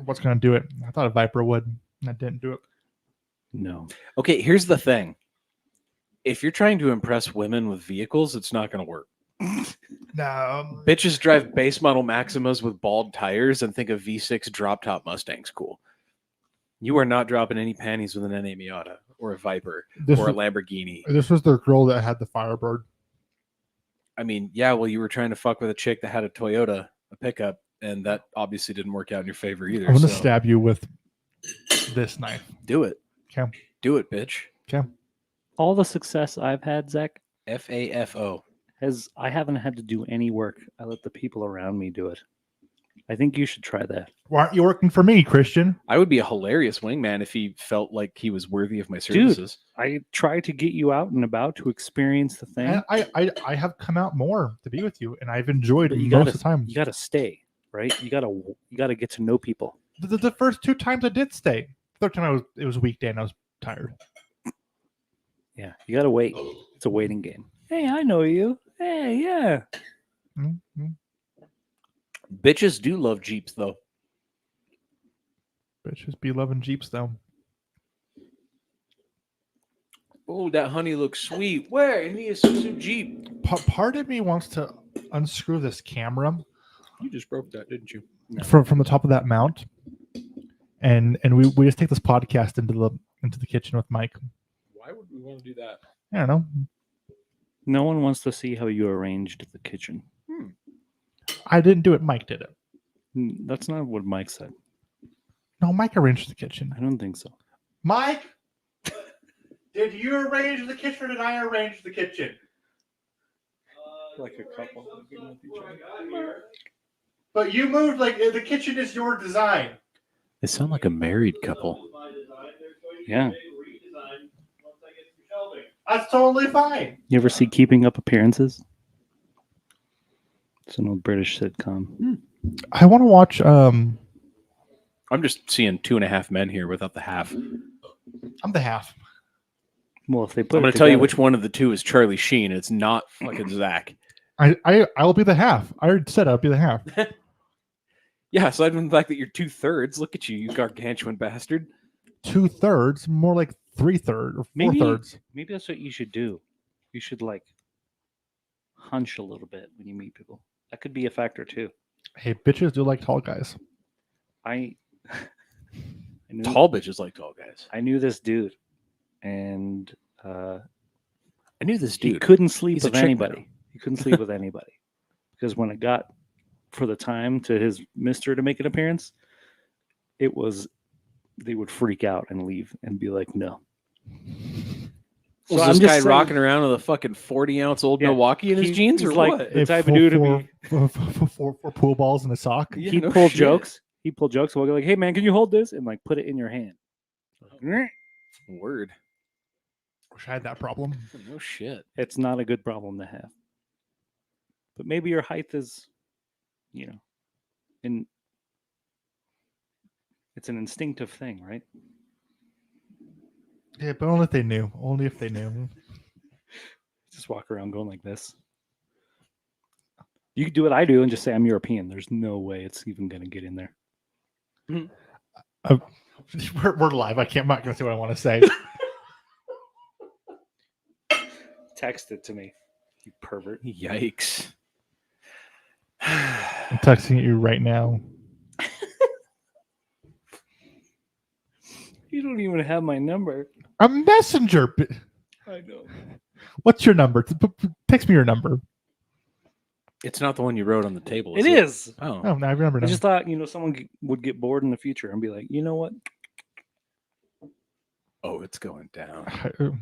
Speaker 1: what's going to do it. I thought a Viper would, and I didn't do it.
Speaker 8: No.
Speaker 4: Okay, here's the thing. If you're trying to impress women with vehicles, it's not going to work.
Speaker 1: No.
Speaker 4: Bitches drive base model Maximas with bald tires and think a V6 drop top Mustang's cool. You are not dropping any panties with an NA Miata or a Viper or a Lamborghini.
Speaker 1: This was the girl that had the Firebird.
Speaker 4: I mean, yeah, well, you were trying to fuck with a chick that had a Toyota, a pickup, and that obviously didn't work out in your favor either.
Speaker 1: I'm going to
Speaker 4: so
Speaker 1: stab you with this knife.
Speaker 4: do it.
Speaker 1: Okay.
Speaker 4: Do it, bitch.
Speaker 1: Okay.
Speaker 8: All the success I've had, Zach,
Speaker 4: FAFO.
Speaker 8: I haven't had to do any work. I let the people around me do it. I think you should try that.
Speaker 1: Why aren't you working for me, Christian?
Speaker 4: I would be a hilarious wingman if he felt like he was worthy of my services.
Speaker 8: I try to get you out and about to experience the thing.
Speaker 1: And I have come out more to be with you, and I've enjoyed
Speaker 8: But
Speaker 1: it
Speaker 8: you
Speaker 1: most
Speaker 8: gotta,
Speaker 1: of the time.
Speaker 8: you gotta stay, right? You gotta get to know people.
Speaker 1: The first 2 times I did stay. The third time it was weekday and I was tired.
Speaker 8: Yeah, you gotta wait. It's a waiting game. Hey, I know you. Hey, yeah.
Speaker 1: Mm-hmm.
Speaker 4: Bitches do love Jeeps, though.
Speaker 1: Bitches be loving Jeeps though.
Speaker 4: Oh, that honey looks sweet. Where? In the Isuzu Jeep.
Speaker 1: Part of me wants to unscrew this camera
Speaker 4: You just broke that, didn't you?
Speaker 1: from the top of that mount, and we just take this podcast into the kitchen with Mike.
Speaker 4: Why would we want to do that?
Speaker 1: I don't know.
Speaker 8: No one wants to see how you arranged the kitchen.
Speaker 1: I didn't do it. Mike did it.
Speaker 8: That's not what Mike said.
Speaker 1: No, Mike arranged the kitchen.
Speaker 8: I don't think so.
Speaker 1: Mike, did you arrange the kitchen or did I arrange the kitchen?
Speaker 8: Like a couple.
Speaker 1: But you moved like the kitchen is your design.
Speaker 4: They sound like a married couple.
Speaker 8: Yeah.
Speaker 1: That's totally fine.
Speaker 8: You ever see Keeping Up Appearances? It's an old British sitcom.
Speaker 1: I want to watch.
Speaker 4: I'm just seeing 2.5 men here without the half.
Speaker 1: I'm the half.
Speaker 8: Well, if they put
Speaker 4: I'm going
Speaker 8: it
Speaker 4: to tell you
Speaker 8: together-
Speaker 4: which one of the two is Charlie Sheen. It's not fucking Zach.
Speaker 1: I'll be the half. I already said I'll be the half.
Speaker 4: Yeah, aside from the fact that you're 2/3, look at you, you gargantuan bastard.
Speaker 1: 2/3, more like 3/3 or 4/3.
Speaker 8: Maybe that's what you should do. You should like hunch a little bit when you meet people. That could be a factor too.
Speaker 1: Hey, bitches do like tall guys.
Speaker 8: I knew,
Speaker 4: Tall bitches like tall guys.
Speaker 8: I knew this dude, and
Speaker 4: I knew this
Speaker 8: he
Speaker 4: dude.
Speaker 8: couldn't sleep
Speaker 4: He's a
Speaker 8: with
Speaker 4: chick
Speaker 8: anybody.
Speaker 4: now.
Speaker 8: He couldn't sleep with anybody because when it got for the time to his mister to make an appearance, it was they would freak out and leave and be like, no.
Speaker 4: Was
Speaker 8: I'm
Speaker 4: this
Speaker 8: just
Speaker 4: guy
Speaker 8: saying-
Speaker 4: rocking around with a fucking 40-ounce old
Speaker 8: Yeah,
Speaker 4: Milwaukee in his jeans or
Speaker 8: he's like
Speaker 4: what?
Speaker 8: the type of dude to be.
Speaker 1: for pool balls in a sock.
Speaker 4: Yeah,
Speaker 8: He'd
Speaker 4: no
Speaker 8: pull
Speaker 4: shit.
Speaker 8: jokes. He'd pull jokes. We'll go like, "Hey man, can you hold this?" and like put it in your hand.
Speaker 4: Word.
Speaker 1: Wish I had that problem.
Speaker 4: No shit.
Speaker 8: It's not a good problem to have. But maybe your height is, and it's an instinctive thing, right?
Speaker 1: Yeah, but only if they knew. Only if they knew.
Speaker 8: Just walk around going like this. You could do what I do and just say I'm European. There's no way it's even going to get in there.
Speaker 1: We're live. I'm not going to say what I want to say.
Speaker 8: Text it to me, you pervert.
Speaker 4: Yikes.
Speaker 1: I'm texting you right now.
Speaker 8: You don't even have my number.
Speaker 1: A messenger.
Speaker 8: I know.
Speaker 1: What's your number? Text me your number.
Speaker 4: It's not the one you wrote on the table.
Speaker 8: It is.
Speaker 4: Oh.
Speaker 1: Oh, now I remember
Speaker 8: I
Speaker 1: now.
Speaker 8: just thought, someone would get bored in the future and be like, you know what?
Speaker 4: Oh, it's going down.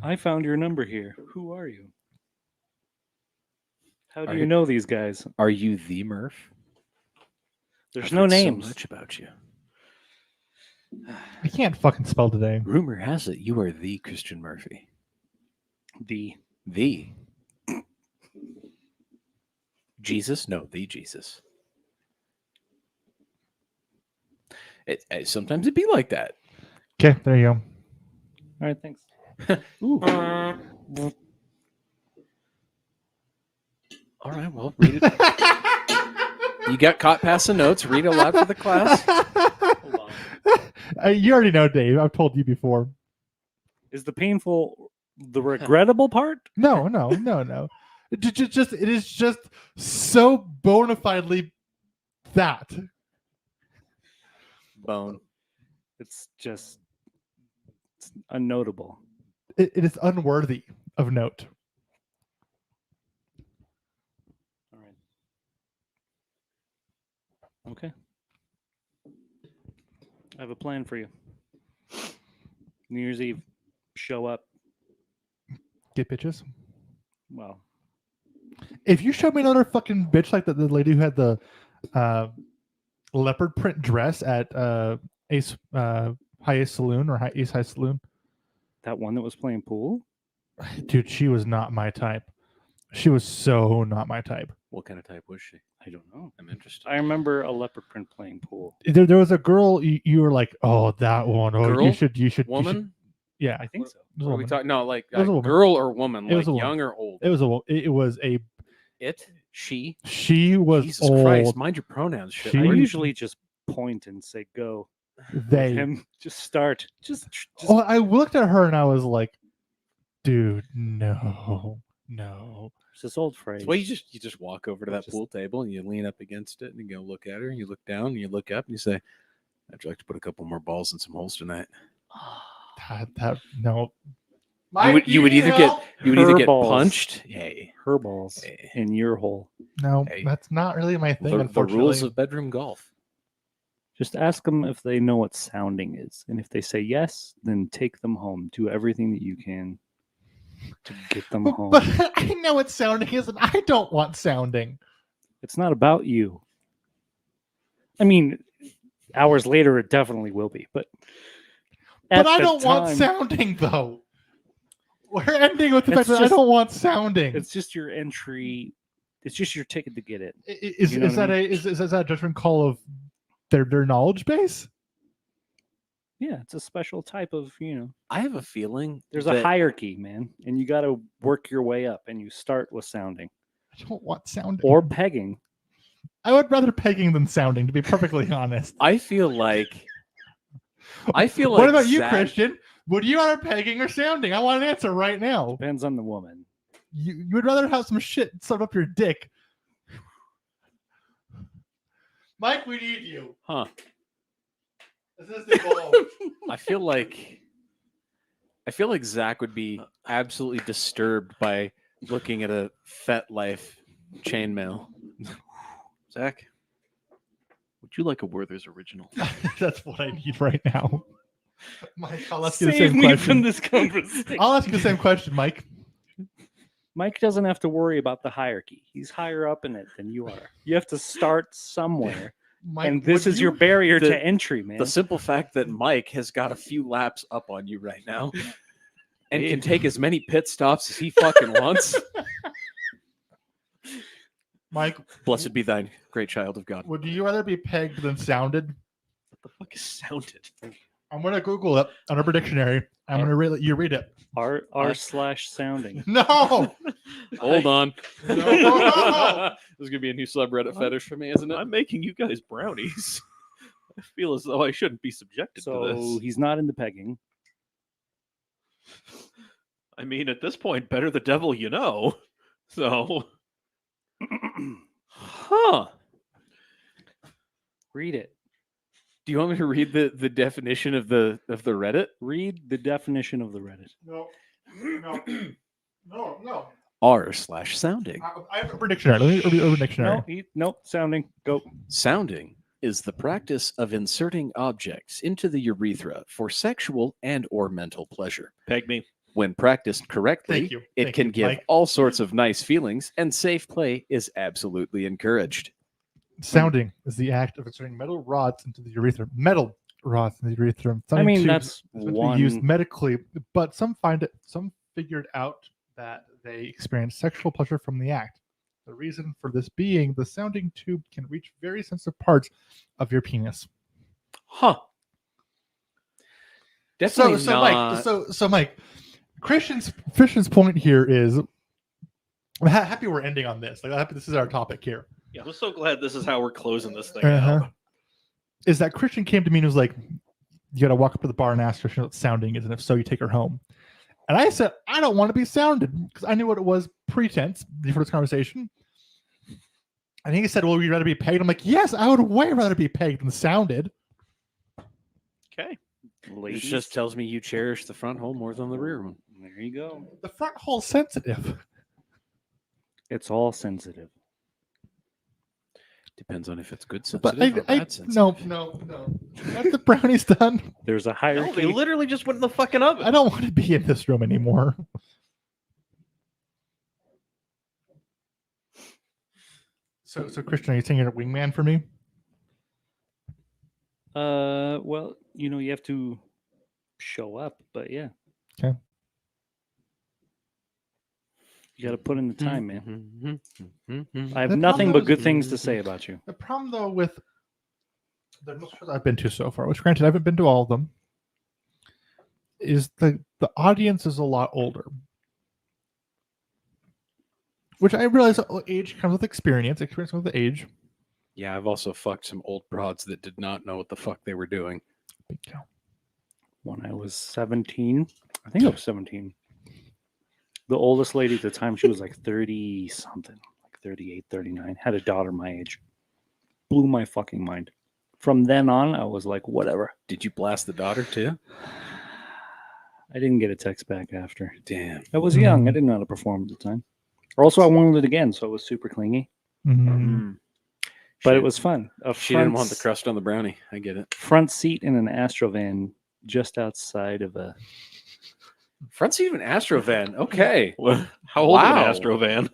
Speaker 8: I found your number here. Who are you? How do
Speaker 4: Are
Speaker 8: you
Speaker 4: you-
Speaker 8: know these guys?
Speaker 4: Are you the Murph?
Speaker 8: There's
Speaker 4: I've
Speaker 8: no
Speaker 4: heard
Speaker 8: names.
Speaker 4: So much about you.
Speaker 1: I can't fucking spell today.
Speaker 4: Rumor has it you are the Christian Murphy.
Speaker 8: The
Speaker 4: The Jesus? No, the Jesus. Sometimes it'd be like that.
Speaker 1: Okay, there you go.
Speaker 8: All right, thanks.
Speaker 4: All right, well, read it. You got caught passing notes. Read aloud for the class.
Speaker 1: You already know, Dave. I've told you before.
Speaker 8: Is the painful the regrettable part?
Speaker 1: No. It is just so bona fidely that.
Speaker 4: Bone.
Speaker 8: It's just unnotable.
Speaker 1: It is unworthy of note.
Speaker 8: All right. Okay. I have a plan for you. New Year's Eve, show up.
Speaker 1: Get bitches.
Speaker 8: Well,
Speaker 1: If you show me another fucking bitch like the lady who had the leopard print dress at Ace High Ace Saloon or Ace High Saloon,
Speaker 8: that one that was playing pool?
Speaker 1: dude, she was not my type. She was so not my type.
Speaker 4: What kind of type was she?
Speaker 8: I don't know.
Speaker 4: I'm interested.
Speaker 8: I remember a leopard print playing pool.
Speaker 1: There was a girl you were like, oh, that one. Oh,
Speaker 4: Girl?
Speaker 1: you should.
Speaker 4: Woman?
Speaker 1: Yeah,
Speaker 8: I think so.
Speaker 1: it was a
Speaker 4: What are we
Speaker 1: woman.
Speaker 4: talking? No, like
Speaker 1: It was a woman.
Speaker 4: girl or woman,
Speaker 1: It was
Speaker 4: like
Speaker 1: a woman.
Speaker 4: young or old.
Speaker 1: It was a.
Speaker 4: It, she.
Speaker 1: She was
Speaker 4: Jesus
Speaker 1: old.
Speaker 4: Christ, mind your pronouns, shit.
Speaker 1: She-
Speaker 8: I
Speaker 4: Where do you-
Speaker 8: usually just point and say go.
Speaker 1: They.
Speaker 8: Him just start. Just
Speaker 1: Oh, I looked at her and I was like, dude, no.
Speaker 8: It's this old phrase.
Speaker 4: Well, you just walk over to that
Speaker 8: Just-
Speaker 4: pool table and you lean up against it and you go look at her and you look down and you look up and you say, "I'd like to put a couple more balls in some holes tonight."
Speaker 1: That no.
Speaker 4: You would either
Speaker 8: Her
Speaker 4: get
Speaker 8: balls.
Speaker 4: punched. Hey,
Speaker 8: her balls
Speaker 4: Hey.
Speaker 8: in your hole.
Speaker 1: No,
Speaker 4: Hey.
Speaker 1: that's not really my thing.
Speaker 4: the
Speaker 1: Unfortunately,
Speaker 4: rules of bedroom golf.
Speaker 8: Just ask them if they know what sounding is. And if they say yes, then take them home. Do everything that you can to get them home.
Speaker 1: But I know what sounding is, and I don't want sounding.
Speaker 8: It's not about you. I mean, hours later, it definitely will be. But
Speaker 1: But
Speaker 8: at
Speaker 1: I
Speaker 8: the
Speaker 1: don't want
Speaker 8: time,
Speaker 1: sounding though. We're ending with the
Speaker 8: It's
Speaker 1: fact that I
Speaker 8: just-
Speaker 1: don't want sounding.
Speaker 8: It's just your entry. It's just your ticket to get in.
Speaker 1: Is
Speaker 8: you know
Speaker 1: is
Speaker 8: what
Speaker 1: that
Speaker 8: I
Speaker 1: a is that a judgment call of their knowledge base?
Speaker 8: Yeah, it's a special type of,
Speaker 4: I have a feeling
Speaker 8: there's
Speaker 4: that
Speaker 8: a hierarchy, man. And you got to work your way up. And you start with sounding
Speaker 1: I don't want sounding.
Speaker 8: or pegging.
Speaker 1: I would rather pegging than sounding, to be perfectly honest.
Speaker 4: I feel like
Speaker 1: What about you,
Speaker 4: Zach-
Speaker 1: Christian? Would you rather pegging or sounding? I want an answer right now.
Speaker 8: Depends on the woman.
Speaker 1: You would rather have some shit shoved up your dick. Mike, we need you.
Speaker 4: Huh.
Speaker 1: This is the goal.
Speaker 4: I feel like Zach would be absolutely disturbed by looking at a FetLife chainmail.
Speaker 3: Zach, would you like a Werther's original?
Speaker 1: That's what I need right now. Mike, I'll ask you the
Speaker 8: Save
Speaker 1: same
Speaker 8: me
Speaker 1: question.
Speaker 8: from this conversation.
Speaker 1: I'll ask you the same question, Mike.
Speaker 8: Mike doesn't have to worry about the hierarchy. He's higher up in it than you are. You have to start somewhere.
Speaker 1: Mike,
Speaker 8: And this
Speaker 1: would
Speaker 8: is your
Speaker 1: you-
Speaker 8: barrier
Speaker 4: the-
Speaker 8: to entry, man.
Speaker 4: The simple fact that Mike has got a few laps up on you right now and can take as many pit stops as he fucking wants.
Speaker 1: Mike,
Speaker 4: Blessed be thine, great child of God.
Speaker 1: would you rather be pegged than sounded?
Speaker 3: What the fuck is sounded?
Speaker 1: I'm gonna Google it on Urban Dictionary. I'm gonna let you read it.
Speaker 8: R/sounding.
Speaker 1: No,
Speaker 4: Hold on.
Speaker 1: No.
Speaker 4: This is gonna be a new subreddit fetish for me, isn't it?
Speaker 3: I'm making you guys brownies. I feel as though I shouldn't be subjected to
Speaker 8: So
Speaker 3: this.
Speaker 8: he's not into pegging.
Speaker 3: I mean, at this point, better the devil you know. So,
Speaker 4: Huh.
Speaker 8: Read it.
Speaker 4: Do you want me to read the definition of the Reddit?
Speaker 8: Read the definition of the Reddit.
Speaker 1: no.
Speaker 4: R/sounding.
Speaker 1: I have Urban Dictionary. Let me read Urban Dictionary.
Speaker 8: Nope. Sounding. Go.
Speaker 4: Sounding is the practice of inserting objects into the urethra for sexual and or mental pleasure.
Speaker 3: peg me.
Speaker 4: When practiced correctly,
Speaker 1: Thank you.
Speaker 4: it
Speaker 1: Thank
Speaker 4: can
Speaker 1: you,
Speaker 4: give
Speaker 1: Mike.
Speaker 4: all sorts of nice feelings, and safe play is absolutely encouraged.
Speaker 1: Sounding is the act of inserting metal rods into the urethra. Metal rods in the urethra. Sounding
Speaker 8: mean,
Speaker 1: tubes
Speaker 8: that's
Speaker 1: is meant to be used
Speaker 8: one-
Speaker 1: medically, but some figured out that they experience sexual pleasure from the act. The reason for this being the sounding tube can reach very sensitive parts of your penis.
Speaker 4: Huh. Definitely
Speaker 1: So
Speaker 4: not.
Speaker 1: Mike, so Mike, Christian's point here is I'm happy we're ending on this. Like, I'm happy this is our topic here.
Speaker 3: Yeah, I'm so glad this is how we're closing this thing
Speaker 1: Uh-huh.
Speaker 3: out.
Speaker 1: Is that Christian came to me and was like, "You got to walk up to the bar and ask her what sounding is, and if so, you take her home." And I said, "I don't want to be sounded," because I knew what it was pretense before this conversation. And he said, "Well, would you rather be pegged?" I'm like, "Yes, I would way rather be pegged than sounded."
Speaker 3: Okay.
Speaker 4: It just tells me you cherish the front hole more than the rear one.
Speaker 8: There you go.
Speaker 1: The front hole's sensitive.
Speaker 8: It's all sensitive.
Speaker 4: Depends on if it's good
Speaker 1: But
Speaker 4: sensitive or bad sensitive.
Speaker 1: no. That's the brownies done.
Speaker 8: There's a
Speaker 3: No,
Speaker 8: hierarchy.
Speaker 3: they literally just went in the fucking oven.
Speaker 1: I don't want to be in this room anymore. So Christian, are you saying you're a wingman for me?
Speaker 8: Well, you have to show up, but yeah.
Speaker 1: Okay.
Speaker 8: You got to put in the time, man.
Speaker 4: Mm-hmm.
Speaker 8: I have
Speaker 1: The
Speaker 8: nothing
Speaker 1: problem
Speaker 8: but
Speaker 1: is-
Speaker 8: good things to say about you.
Speaker 1: The problem, though, with the most shows I've been to so far, which granted I haven't been to all of them, is the audience is a lot older. Which I realize age comes with experience. Experience comes with age.
Speaker 4: Yeah, I've also fucked some old broads that did not know what the fuck they were doing.
Speaker 8: When I was 17, I think I was 17. The oldest lady at the time, she was like 30 something, like 38, 39, had a daughter my age. Blew my fucking mind. From then on, I was like, whatever.
Speaker 4: Did you blast the daughter too?
Speaker 8: I didn't get a text back after.
Speaker 4: Damn.
Speaker 8: I was young. I didn't know how to perform at the time. Also, I wanted it again, so it was super clingy.
Speaker 1: Mhm.
Speaker 8: But it was fun.
Speaker 4: She didn't want the crust on the brownie. I get it.
Speaker 8: Front seat in an Astrovan just outside of a...
Speaker 4: Front seat of an Astrovan. Okay.
Speaker 3: How old
Speaker 4: Wow.
Speaker 3: is an Astrovan?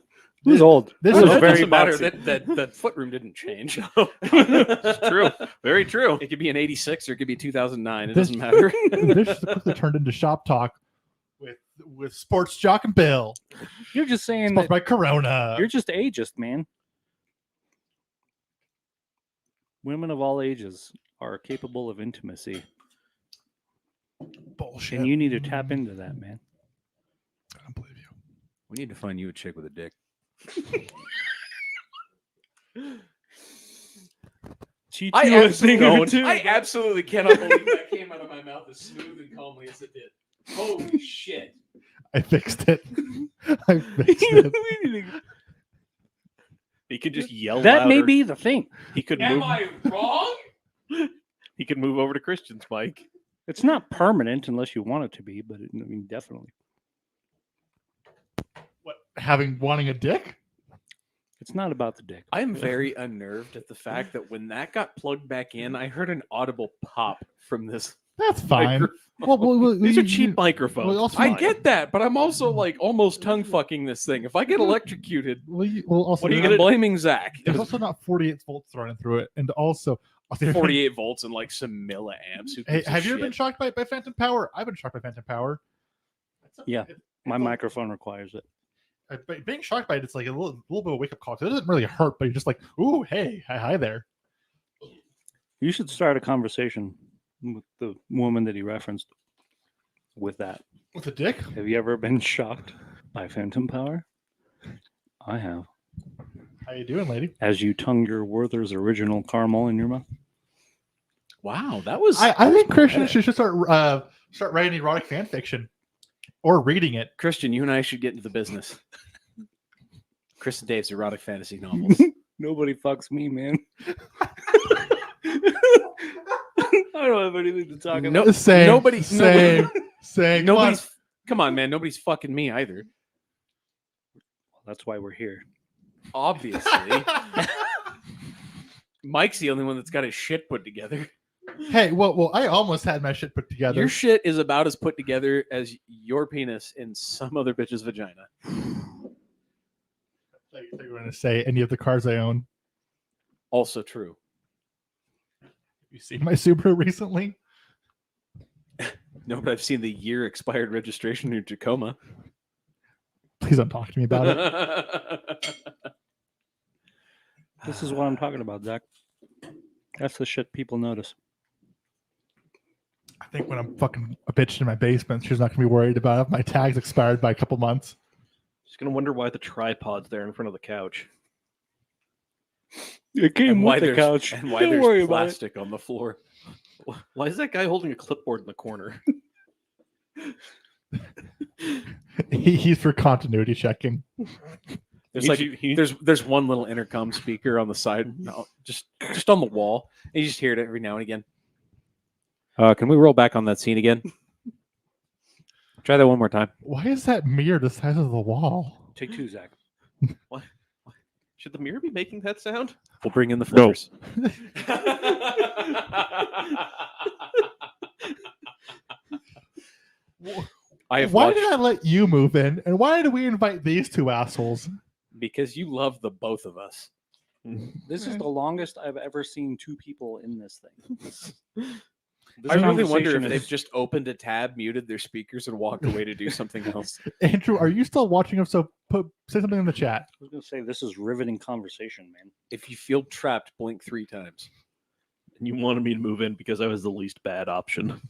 Speaker 8: It was old.
Speaker 1: This
Speaker 8: It
Speaker 1: is
Speaker 8: was
Speaker 4: It
Speaker 8: very
Speaker 4: doesn't matter.
Speaker 8: boxy.
Speaker 4: That footroom didn't change.
Speaker 3: It's true. Very true.
Speaker 4: It could be an 86 or it could be 2009. It
Speaker 1: This-
Speaker 4: doesn't matter.
Speaker 1: This just quickly turned into shop talk with Sports Jock and Bill.
Speaker 8: You're just saying
Speaker 1: Sponsored
Speaker 8: that
Speaker 1: by Corona.
Speaker 8: you're just ageist, man. Women of all ages are capable of intimacy,
Speaker 1: Bullshit.
Speaker 8: and you need to tap into that, man.
Speaker 1: I don't believe you.
Speaker 4: We need to find you a chick with a dick.
Speaker 8: Teach
Speaker 4: I
Speaker 8: you a thing or
Speaker 4: absolutely,
Speaker 8: two.
Speaker 4: I absolutely cannot believe that came out of my mouth as smooth and calmly as it did. Holy shit.
Speaker 1: I fixed it. I fixed it.
Speaker 3: He could just yell
Speaker 8: That may
Speaker 3: louder.
Speaker 8: be the thing.
Speaker 3: He could
Speaker 4: Am
Speaker 3: move.
Speaker 4: I wrong?
Speaker 3: He could move over to Christian's mic.
Speaker 8: It's not permanent unless you want it to be, but I mean, definitely.
Speaker 1: What, wanting a dick?
Speaker 8: It's not about the dick.
Speaker 4: I am very unnerved at the fact that when that got plugged back in, I heard an audible pop from this.
Speaker 1: That's fine.
Speaker 4: microphone.
Speaker 3: These are cheap microphones.
Speaker 1: well, also-
Speaker 4: I get that, but I'm also like almost tongue fucking this thing. If I get electrocuted,
Speaker 1: Also,
Speaker 4: what are you going to blaming Zach?
Speaker 1: There's also not 48 volts running through it, and also
Speaker 4: 48 volts and like some milliamps. Who
Speaker 1: Hey,
Speaker 4: gives a
Speaker 1: have you ever been
Speaker 4: shit?
Speaker 1: shocked by Phantom Power? I've been shocked by Phantom Power.
Speaker 8: Yeah, my microphone requires it.
Speaker 1: But being shocked by it's like a little bit of a wake up call. 'Cause it doesn't really hurt, but you're just like, ooh, hey, hi there.
Speaker 8: You should start a conversation with the woman that he referenced with that.
Speaker 1: With a dick?
Speaker 8: Have you ever been shocked by Phantom Power? I have.
Speaker 1: How you doing, lady?
Speaker 8: As you tongue your Werther's original caramel in your mouth.
Speaker 4: Wow, that was.
Speaker 1: I think Christian should start writing erotic fan fiction or reading it.
Speaker 4: Christian, you and I should get into the business. Chris and Dave's erotic fantasy novels.
Speaker 8: Nobody fucks me, man. I don't have anything to talk about.
Speaker 4: No,
Speaker 1: Same.
Speaker 4: nobody,
Speaker 1: Same. Same. Come on.
Speaker 4: nobody's. Come on, man. Nobody's fucking me either.
Speaker 8: That's why we're here.
Speaker 4: Obviously, Mike's the only one that's got his shit put together.
Speaker 1: Hey, well, I almost had my shit put together.
Speaker 4: Your shit is about as put together as your penis in some other bitch's vagina.
Speaker 1: I thought you were going to say any of the cars I own.
Speaker 4: Also true.
Speaker 1: You seen my Subaru recently?
Speaker 4: No, but I've seen the year expired registration in Tacoma.
Speaker 1: Please don't talk to me about it.
Speaker 8: This is what I'm talking about, Zach. That's the shit people notice.
Speaker 1: I think when I'm fucking a bitch in my basement, she's not going to be worried about if my tag's expired by a couple months.
Speaker 3: Just gonna wonder why the tripod's there in front of the couch.
Speaker 8: It came
Speaker 4: And why
Speaker 8: with the
Speaker 4: there's
Speaker 8: couch.
Speaker 4: and why
Speaker 8: Don't
Speaker 4: there's
Speaker 8: worry about it.
Speaker 4: plastic on the floor.
Speaker 3: Why is that guy holding a clipboard in the corner?
Speaker 1: He's for continuity checking.
Speaker 4: There's like there's one little intercom speaker on the side, no, just on the wall. And you just hear it every now and again. Can we roll back on that scene again? Try that one more time.
Speaker 1: Why is that mirror the size of the wall?
Speaker 8: Take two, Zach.
Speaker 3: What? Should the mirror be making that sound?
Speaker 4: We'll bring in the flippers. I have
Speaker 1: Why
Speaker 4: watched,
Speaker 1: did I let you move in? And why did we invite these two assholes?
Speaker 4: because you love the both of us.
Speaker 8: This is the longest I've ever seen two people in this thing. This
Speaker 4: I really wonder
Speaker 8: conversation
Speaker 4: if they've
Speaker 8: is-
Speaker 4: just opened a tab, muted their speakers, and walked away to do something else.
Speaker 1: Andrew, are you still watching? If so, say something in the chat.
Speaker 8: I was going to say, this is riveting conversation, man.
Speaker 4: If you feel trapped, blink 3 times.
Speaker 3: And you wanted me to move in because I was the least bad option.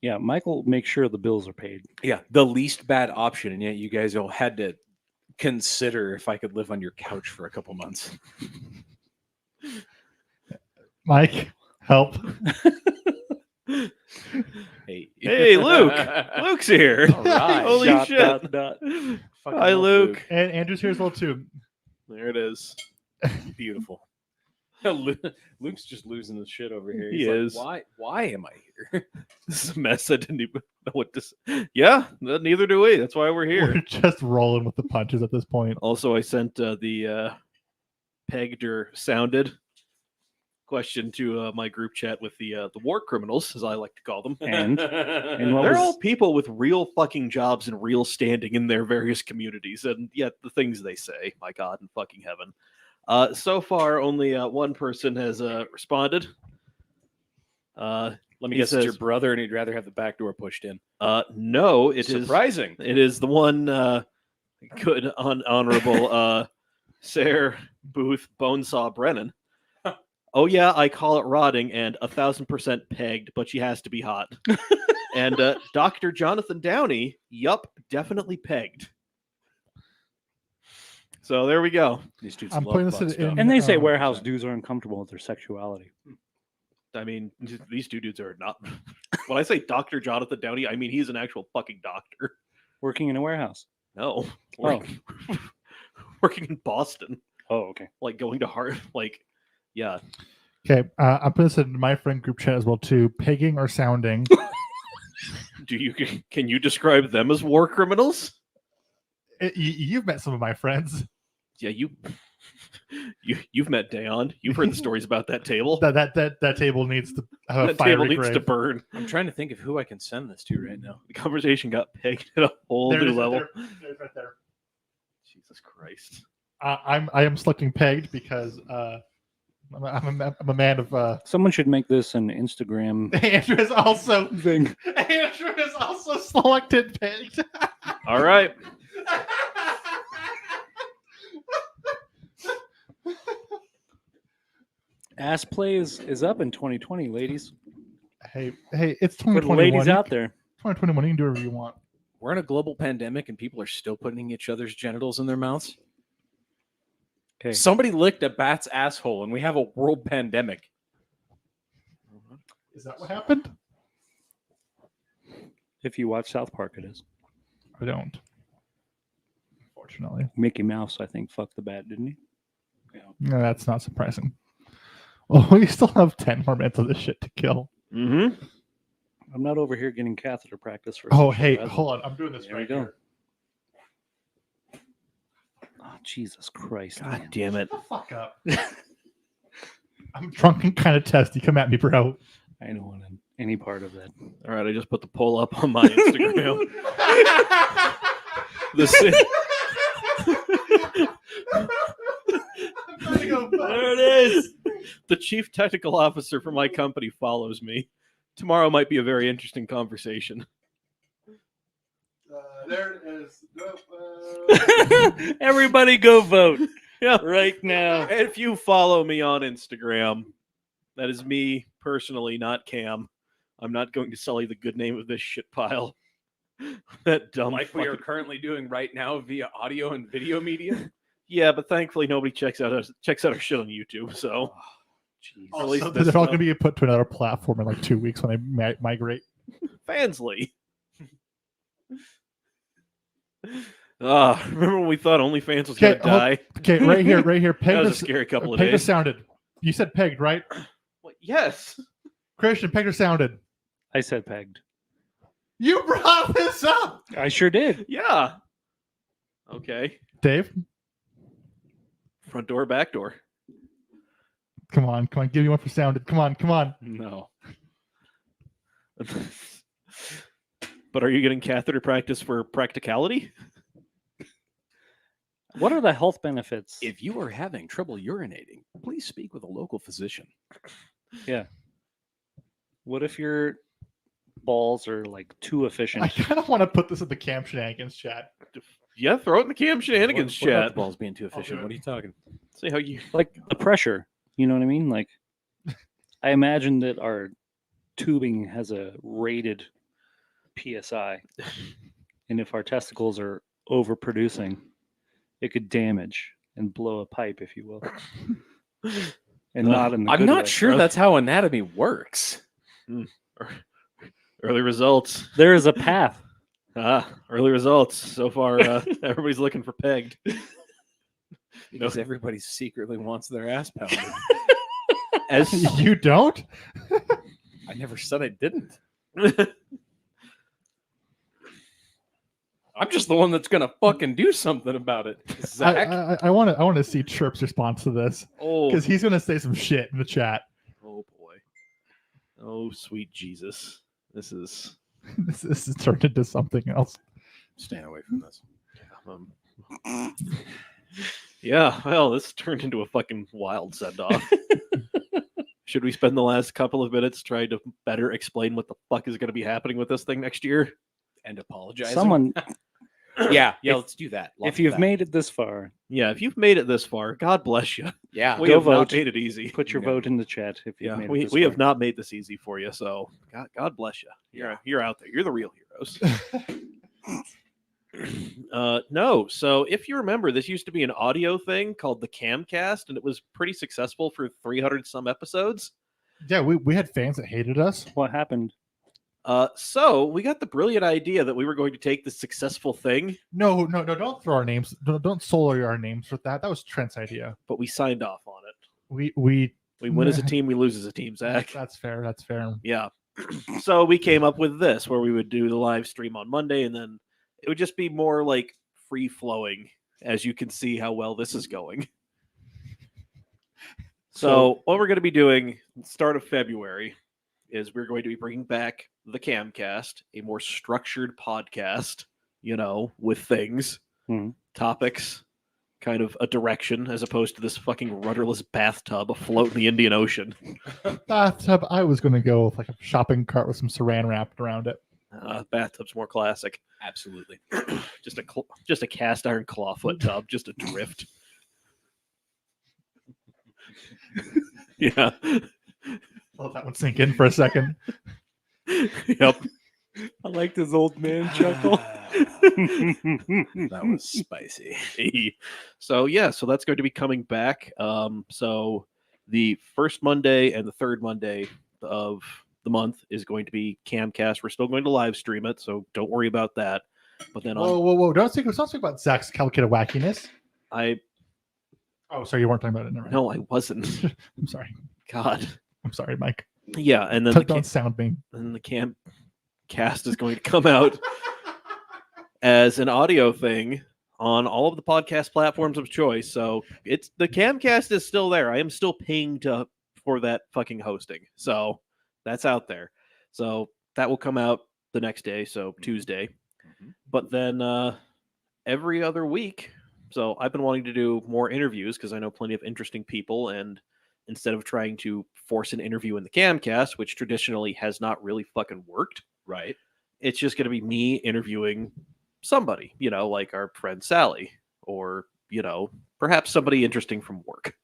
Speaker 8: Yeah, Michael, make sure the bills are paid.
Speaker 4: Yeah, the least bad option, and yet you guys all had to consider if I could live on your couch for a couple months.
Speaker 1: Mike, help.
Speaker 3: Hey, Luke! Luke's here.
Speaker 4: All right.
Speaker 3: Holy
Speaker 8: Dot,
Speaker 3: shit!
Speaker 8: dot, dot.
Speaker 4: Fucking
Speaker 3: Hi,
Speaker 4: love
Speaker 3: Luke.
Speaker 1: And Andrew's here as well too.
Speaker 3: There it is.
Speaker 4: Beautiful. Luke's just losing his shit over here.
Speaker 3: He
Speaker 4: He's
Speaker 3: is.
Speaker 4: Like, why am I here?
Speaker 3: This is a mess. I didn't even know what to say. Yeah, neither do we. That's why we're here.
Speaker 1: We're just rolling with the punches at this point.
Speaker 3: Also, I sent the pegged or sounded question to my group chat with the war criminals, as I like to call them.
Speaker 8: And what
Speaker 3: They're
Speaker 8: was-
Speaker 3: all people with real fucking jobs and real standing in their various communities, and yet the things they say, my God in fucking heaven. So far, only one person has responded.
Speaker 4: Let me
Speaker 3: He
Speaker 4: guess, it's your
Speaker 3: says-
Speaker 4: brother, and he'd rather have the back door pushed in.
Speaker 3: No, it is
Speaker 4: Surprising.
Speaker 3: It is the one good, honorable Sarah Booth Bonesaw Brennan. Oh yeah, I call it rotting and 1,000% pegged, but she has to be hot. And Dr. Jonathan Downey, yup, definitely pegged. So there we go.
Speaker 4: These dudes
Speaker 1: I'm
Speaker 4: love
Speaker 1: putting this
Speaker 4: butt
Speaker 1: in-
Speaker 4: stuff.
Speaker 8: And they say
Speaker 1: Um,
Speaker 8: warehouse dudes are uncomfortable with their sexuality.
Speaker 3: I mean, these two dudes are not. When I say Dr. Jonathan Downey, I mean he's an actual fucking doctor.
Speaker 8: Working in a warehouse.
Speaker 3: No,
Speaker 8: Oh.
Speaker 3: working in Boston,
Speaker 8: Oh, okay.
Speaker 3: like going to Harvard, like, yeah.
Speaker 1: Okay, I'm putting this in my friend group chat as well too. Pegging or sounding.
Speaker 3: Can you describe them as war criminals?
Speaker 1: You've met some of my friends.
Speaker 3: Yeah, you've met Dayon. You've heard the stories about that table.
Speaker 1: That table needs to have a
Speaker 3: That table
Speaker 1: fiery
Speaker 3: needs to
Speaker 1: grave.
Speaker 3: burn.
Speaker 4: I'm trying to think of who I can send this to right now.
Speaker 3: The conversation got pegged at a whole
Speaker 1: There it
Speaker 3: new
Speaker 1: is right
Speaker 3: level.
Speaker 1: there. There it is right there.
Speaker 3: Jesus Christ.
Speaker 1: I am selecting pegged because I'm a man of.
Speaker 8: Someone should make this an Instagram
Speaker 1: Andrew is also
Speaker 8: thing.
Speaker 1: Andrew is also selected pegged.
Speaker 3: All right.
Speaker 8: Ass play is up in 2020, ladies.
Speaker 1: hey, it's
Speaker 8: For the
Speaker 1: 2021.
Speaker 8: ladies out there.
Speaker 1: 2021. You can do whatever you want.
Speaker 4: We're in a global pandemic, and people are still putting each other's genitals in their mouths.
Speaker 8: Okay.
Speaker 4: Somebody licked a bat's asshole, and we have a world pandemic.
Speaker 1: Is that what happened?
Speaker 8: If you watch South Park, it is.
Speaker 1: I don't. Unfortunately,
Speaker 8: Mickey Mouse, I think, fucked the bat, didn't he?
Speaker 1: no, that's not surprising. Well, we still have 10 more minutes of this shit to kill.
Speaker 3: Mm-hmm.
Speaker 8: I'm not over here getting catheter practice for.
Speaker 1: Oh,
Speaker 8: sexual
Speaker 1: hey,
Speaker 8: harassment.
Speaker 1: hold on. I'm doing this
Speaker 8: There we
Speaker 1: right
Speaker 8: go.
Speaker 1: here.
Speaker 8: Oh, Jesus Christ.
Speaker 3: God
Speaker 8: man.
Speaker 3: damn it.
Speaker 1: Shut the fuck up. I'm drunk and kind of testy. Come at me, bro.
Speaker 8: I don't want any part of that.
Speaker 3: All right, I just put the poll up on my Instagram. The si- There it is. The chief technical officer for my company follows me. Tomorrow might be a very interesting conversation.
Speaker 1: There it is.
Speaker 8: Everybody go vote.
Speaker 3: Yeah.
Speaker 8: Right now.
Speaker 3: And if you follow me on Instagram, that is me personally, not Cam. I'm not going to sully the good name of this shit pile. that dumb.
Speaker 4: Like we are
Speaker 3: fucking-
Speaker 4: currently doing right now via audio and video media.
Speaker 3: Yeah, but thankfully nobody checks out our shit on YouTube. So,
Speaker 4: Jeez.
Speaker 3: Or at least
Speaker 1: Also,
Speaker 3: this
Speaker 1: they're all
Speaker 3: stuff.
Speaker 1: going to get put to another platform in like 2 weeks when I migrate.
Speaker 3: Fansly. Remember when we thought OnlyFans was gonna
Speaker 1: Okay, hold-
Speaker 3: die?
Speaker 1: Okay, right here.
Speaker 3: That
Speaker 1: Peg
Speaker 3: was a
Speaker 1: this,
Speaker 3: scary couple of
Speaker 1: Peg
Speaker 3: days.
Speaker 1: sounded. You said pegged, right?
Speaker 3: What? Yes.
Speaker 1: Christian, Peg sounded.
Speaker 8: I said pegged.
Speaker 1: You brought this up,
Speaker 8: I sure did.
Speaker 3: Yeah. Okay.
Speaker 1: Dave.
Speaker 3: Front door, back door.
Speaker 1: Come on, give me one for sounded. Come on.
Speaker 4: No.
Speaker 3: But are you getting catheter practice for practicality?
Speaker 8: What are the health benefits?
Speaker 4: If you are having trouble urinating, please speak with a local physician.
Speaker 8: What if your balls are like too
Speaker 1: I
Speaker 8: efficient?
Speaker 1: kind of want to put this in the Cam Shenanigans chat.
Speaker 3: Yeah, throw it in the Cam Shenanigans
Speaker 4: What about
Speaker 3: chat.
Speaker 4: the balls being too
Speaker 1: do
Speaker 4: efficient?
Speaker 1: it.
Speaker 4: What are you talking?
Speaker 3: See how you.
Speaker 8: Like the pressure, you know what I mean? Like, I imagine that our tubing has a rated PSI, and if our testicles are overproducing, it could damage and blow a pipe, if you will, and not in the
Speaker 4: I'm
Speaker 8: good
Speaker 4: not
Speaker 8: way.
Speaker 4: sure that's how anatomy works.
Speaker 3: Early results.
Speaker 8: There is a path.
Speaker 3: Early results. So far, everybody's looking for pegged.
Speaker 4: Because everybody secretly wants their ass pounded.
Speaker 3: As
Speaker 1: You don't?
Speaker 4: I never said I didn't. I'm just the one that's gonna fucking do something about it. Zach.
Speaker 1: I want to see Chirp's response to this
Speaker 3: oh,
Speaker 1: because he's going to say some shit in the chat.
Speaker 3: oh boy. Oh sweet Jesus. This is
Speaker 1: This is turned into something else.
Speaker 4: Staying away from this.
Speaker 3: yeah, well, this turned into a fucking wild send-off. Should we spend the last couple of minutes trying to better explain what the fuck is going to be happening with this thing next year?
Speaker 4: And apologizing.
Speaker 8: Someone,
Speaker 4: Yeah,
Speaker 8: If-
Speaker 4: let's do that. Lots
Speaker 8: if
Speaker 4: of
Speaker 8: you've
Speaker 4: that.
Speaker 8: made it this far,
Speaker 3: Yeah, if you've made it this far, God bless you.
Speaker 4: Yeah.
Speaker 3: We
Speaker 8: Go
Speaker 3: have not
Speaker 8: vote.
Speaker 3: made it easy.
Speaker 8: put your
Speaker 4: No.
Speaker 8: vote in the chat if you've
Speaker 3: Yeah,
Speaker 8: made it
Speaker 3: we
Speaker 8: this
Speaker 3: have
Speaker 8: far.
Speaker 3: not made this easy for you, so God bless you. You're out there. You're the real heroes. No, so if you remember, this used to be an audio thing called the Camcast, and it was pretty successful for 300 some episodes.
Speaker 1: Yeah, we had fans that hated us.
Speaker 8: What happened?
Speaker 3: So we got the brilliant idea that we were going to take this successful thing,
Speaker 1: No, don't throw our names. Don't solo our names with that. That was Trent's idea.
Speaker 3: but we signed off on it.
Speaker 1: We
Speaker 3: We win as a team, we lose as a team, Zach.
Speaker 1: That's fair. That's fair.
Speaker 3: Yeah. So we came up with this where we would do the live stream on Monday, and then it would just be more like free flowing, as you can see how well this is going. So what we're going to be doing start of February is we're going to be bringing back the Camcast, a more structured podcast, with things,
Speaker 8: Mhm.
Speaker 3: topics, kind of a direction, as opposed to this fucking rudderless bathtub afloat in the Indian Ocean.
Speaker 1: Bathtub. I was gonna go with like a shopping cart with some saran wrapped around it.
Speaker 3: Bathtub's more classic.
Speaker 4: Absolutely.
Speaker 3: just a cast iron clawfoot tub, just a drift. Yeah.
Speaker 1: Let that one sink in for a second.
Speaker 3: Yep.
Speaker 8: I liked his old man chuckle.
Speaker 4: That was spicy.
Speaker 3: So that's going to be coming back. So the first Monday and the third Monday of the month is going to be Camcast. We're still going to live stream it, so don't worry about that. But then
Speaker 1: Whoa! Don't speak about Zach's calculated wackiness.
Speaker 3: I
Speaker 1: Oh, sorry, you weren't talking about it. Never mind.
Speaker 3: no, I wasn't.
Speaker 1: I'm sorry.
Speaker 3: God.
Speaker 1: I'm sorry, Mike.
Speaker 3: Yeah, and then
Speaker 1: Don't sound me.
Speaker 3: and the Camcast is going to come out as an audio thing on all of the podcast platforms of choice. So it's the Camcast is still there. I am still paying for that fucking hosting. So that's out there. So that will come out the next day, so Tuesday. But then every other week. So I've been wanting to do more interviews because I know plenty of interesting people, and instead of trying to force an interview in the Camcast, which traditionally has not really fucking worked,
Speaker 4: Right.
Speaker 3: it's just going to be me interviewing somebody, like our friend Sally, or, perhaps somebody interesting from work.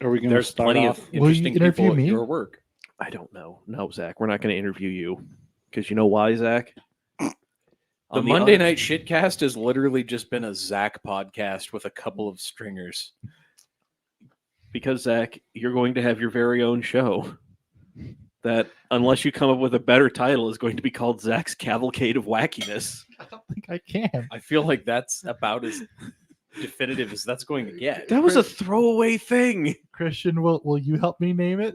Speaker 8: Are we going to
Speaker 4: There's
Speaker 8: start
Speaker 4: plenty
Speaker 8: off?
Speaker 4: of
Speaker 1: Will you
Speaker 4: interesting
Speaker 1: interview
Speaker 4: people at
Speaker 1: me?
Speaker 4: your work.
Speaker 3: I don't know. No, Zach, we're not going to interview you because you know why, Zach?
Speaker 4: The
Speaker 3: On
Speaker 4: Monday
Speaker 3: other-
Speaker 4: Night Shitcast has literally just been a Zach podcast with a couple of stringers.
Speaker 3: because Zach, you're going to have your very own show that, unless you come up with a better title, is going to be called Zach's Cavalcade of Wackiness.
Speaker 1: I don't think I can.
Speaker 4: I feel like that's about as definitive as that's going to get.
Speaker 3: That was a throwaway thing.
Speaker 1: Christian, will you help me name it?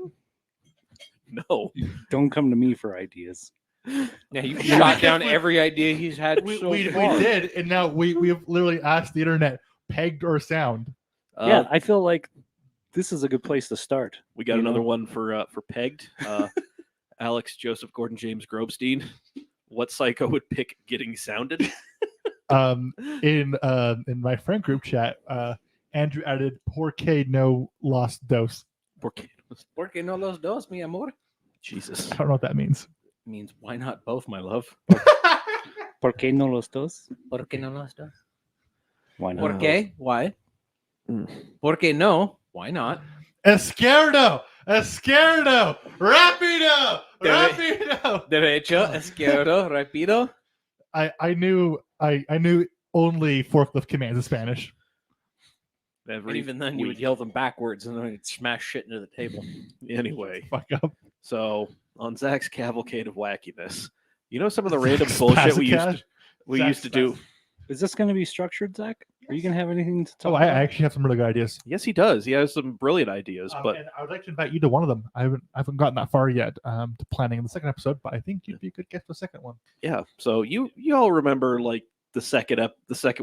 Speaker 3: No.
Speaker 8: Don't come to me for ideas.
Speaker 4: Yeah, you
Speaker 1: Yeah,
Speaker 4: shot
Speaker 1: we-
Speaker 4: down
Speaker 1: we-
Speaker 4: every idea he's had
Speaker 1: We,
Speaker 4: so
Speaker 1: we
Speaker 4: far.
Speaker 1: did, and now we have literally asked the internet, pegged or sound.
Speaker 8: Yeah, I feel like this is a good place to start.
Speaker 3: We got
Speaker 8: you
Speaker 3: another
Speaker 8: know?
Speaker 3: one for pegged. Alex Joseph Gordon James Grobstein. What psycho would pick getting sounded?
Speaker 1: In my friend group chat, Andrew added "Porque no los dos."
Speaker 4: Porque no los dos, mi amor?
Speaker 3: Jesus.
Speaker 1: I don't know what that means.
Speaker 4: Means why not both, my love?
Speaker 8: ¿Por qué no los dos?
Speaker 4: Porque no los dos?
Speaker 8: Why not?
Speaker 4: Porque? Why?
Speaker 3: Mm.
Speaker 4: Porque no? Why not?
Speaker 1: Esquerdo, Esquerdo, Rapido,
Speaker 4: Deve-
Speaker 1: Rapido.
Speaker 4: Derecho, izquierdo, rapido.
Speaker 1: I knew only forklift commands in Spanish.
Speaker 4: And even then, you would yell them backwards and then it'd smash shit into the table.
Speaker 3: Anyway,
Speaker 1: Fuck up.
Speaker 3: so on Zach's Cavalcade of Wackiness, you know some of the random bullshit we used to do.
Speaker 8: Is this going to be structured, Zach? Are you going to have anything to talk
Speaker 1: Oh, I
Speaker 8: about?
Speaker 1: actually have some really good ideas.
Speaker 3: Yes, he does. He has some brilliant ideas, but
Speaker 1: And I would like to invite you to one of them. I haven't gotten that far yet to planning the second episode, but I think you'd be a good guest for the second one.
Speaker 3: yeah. So you all remember like the second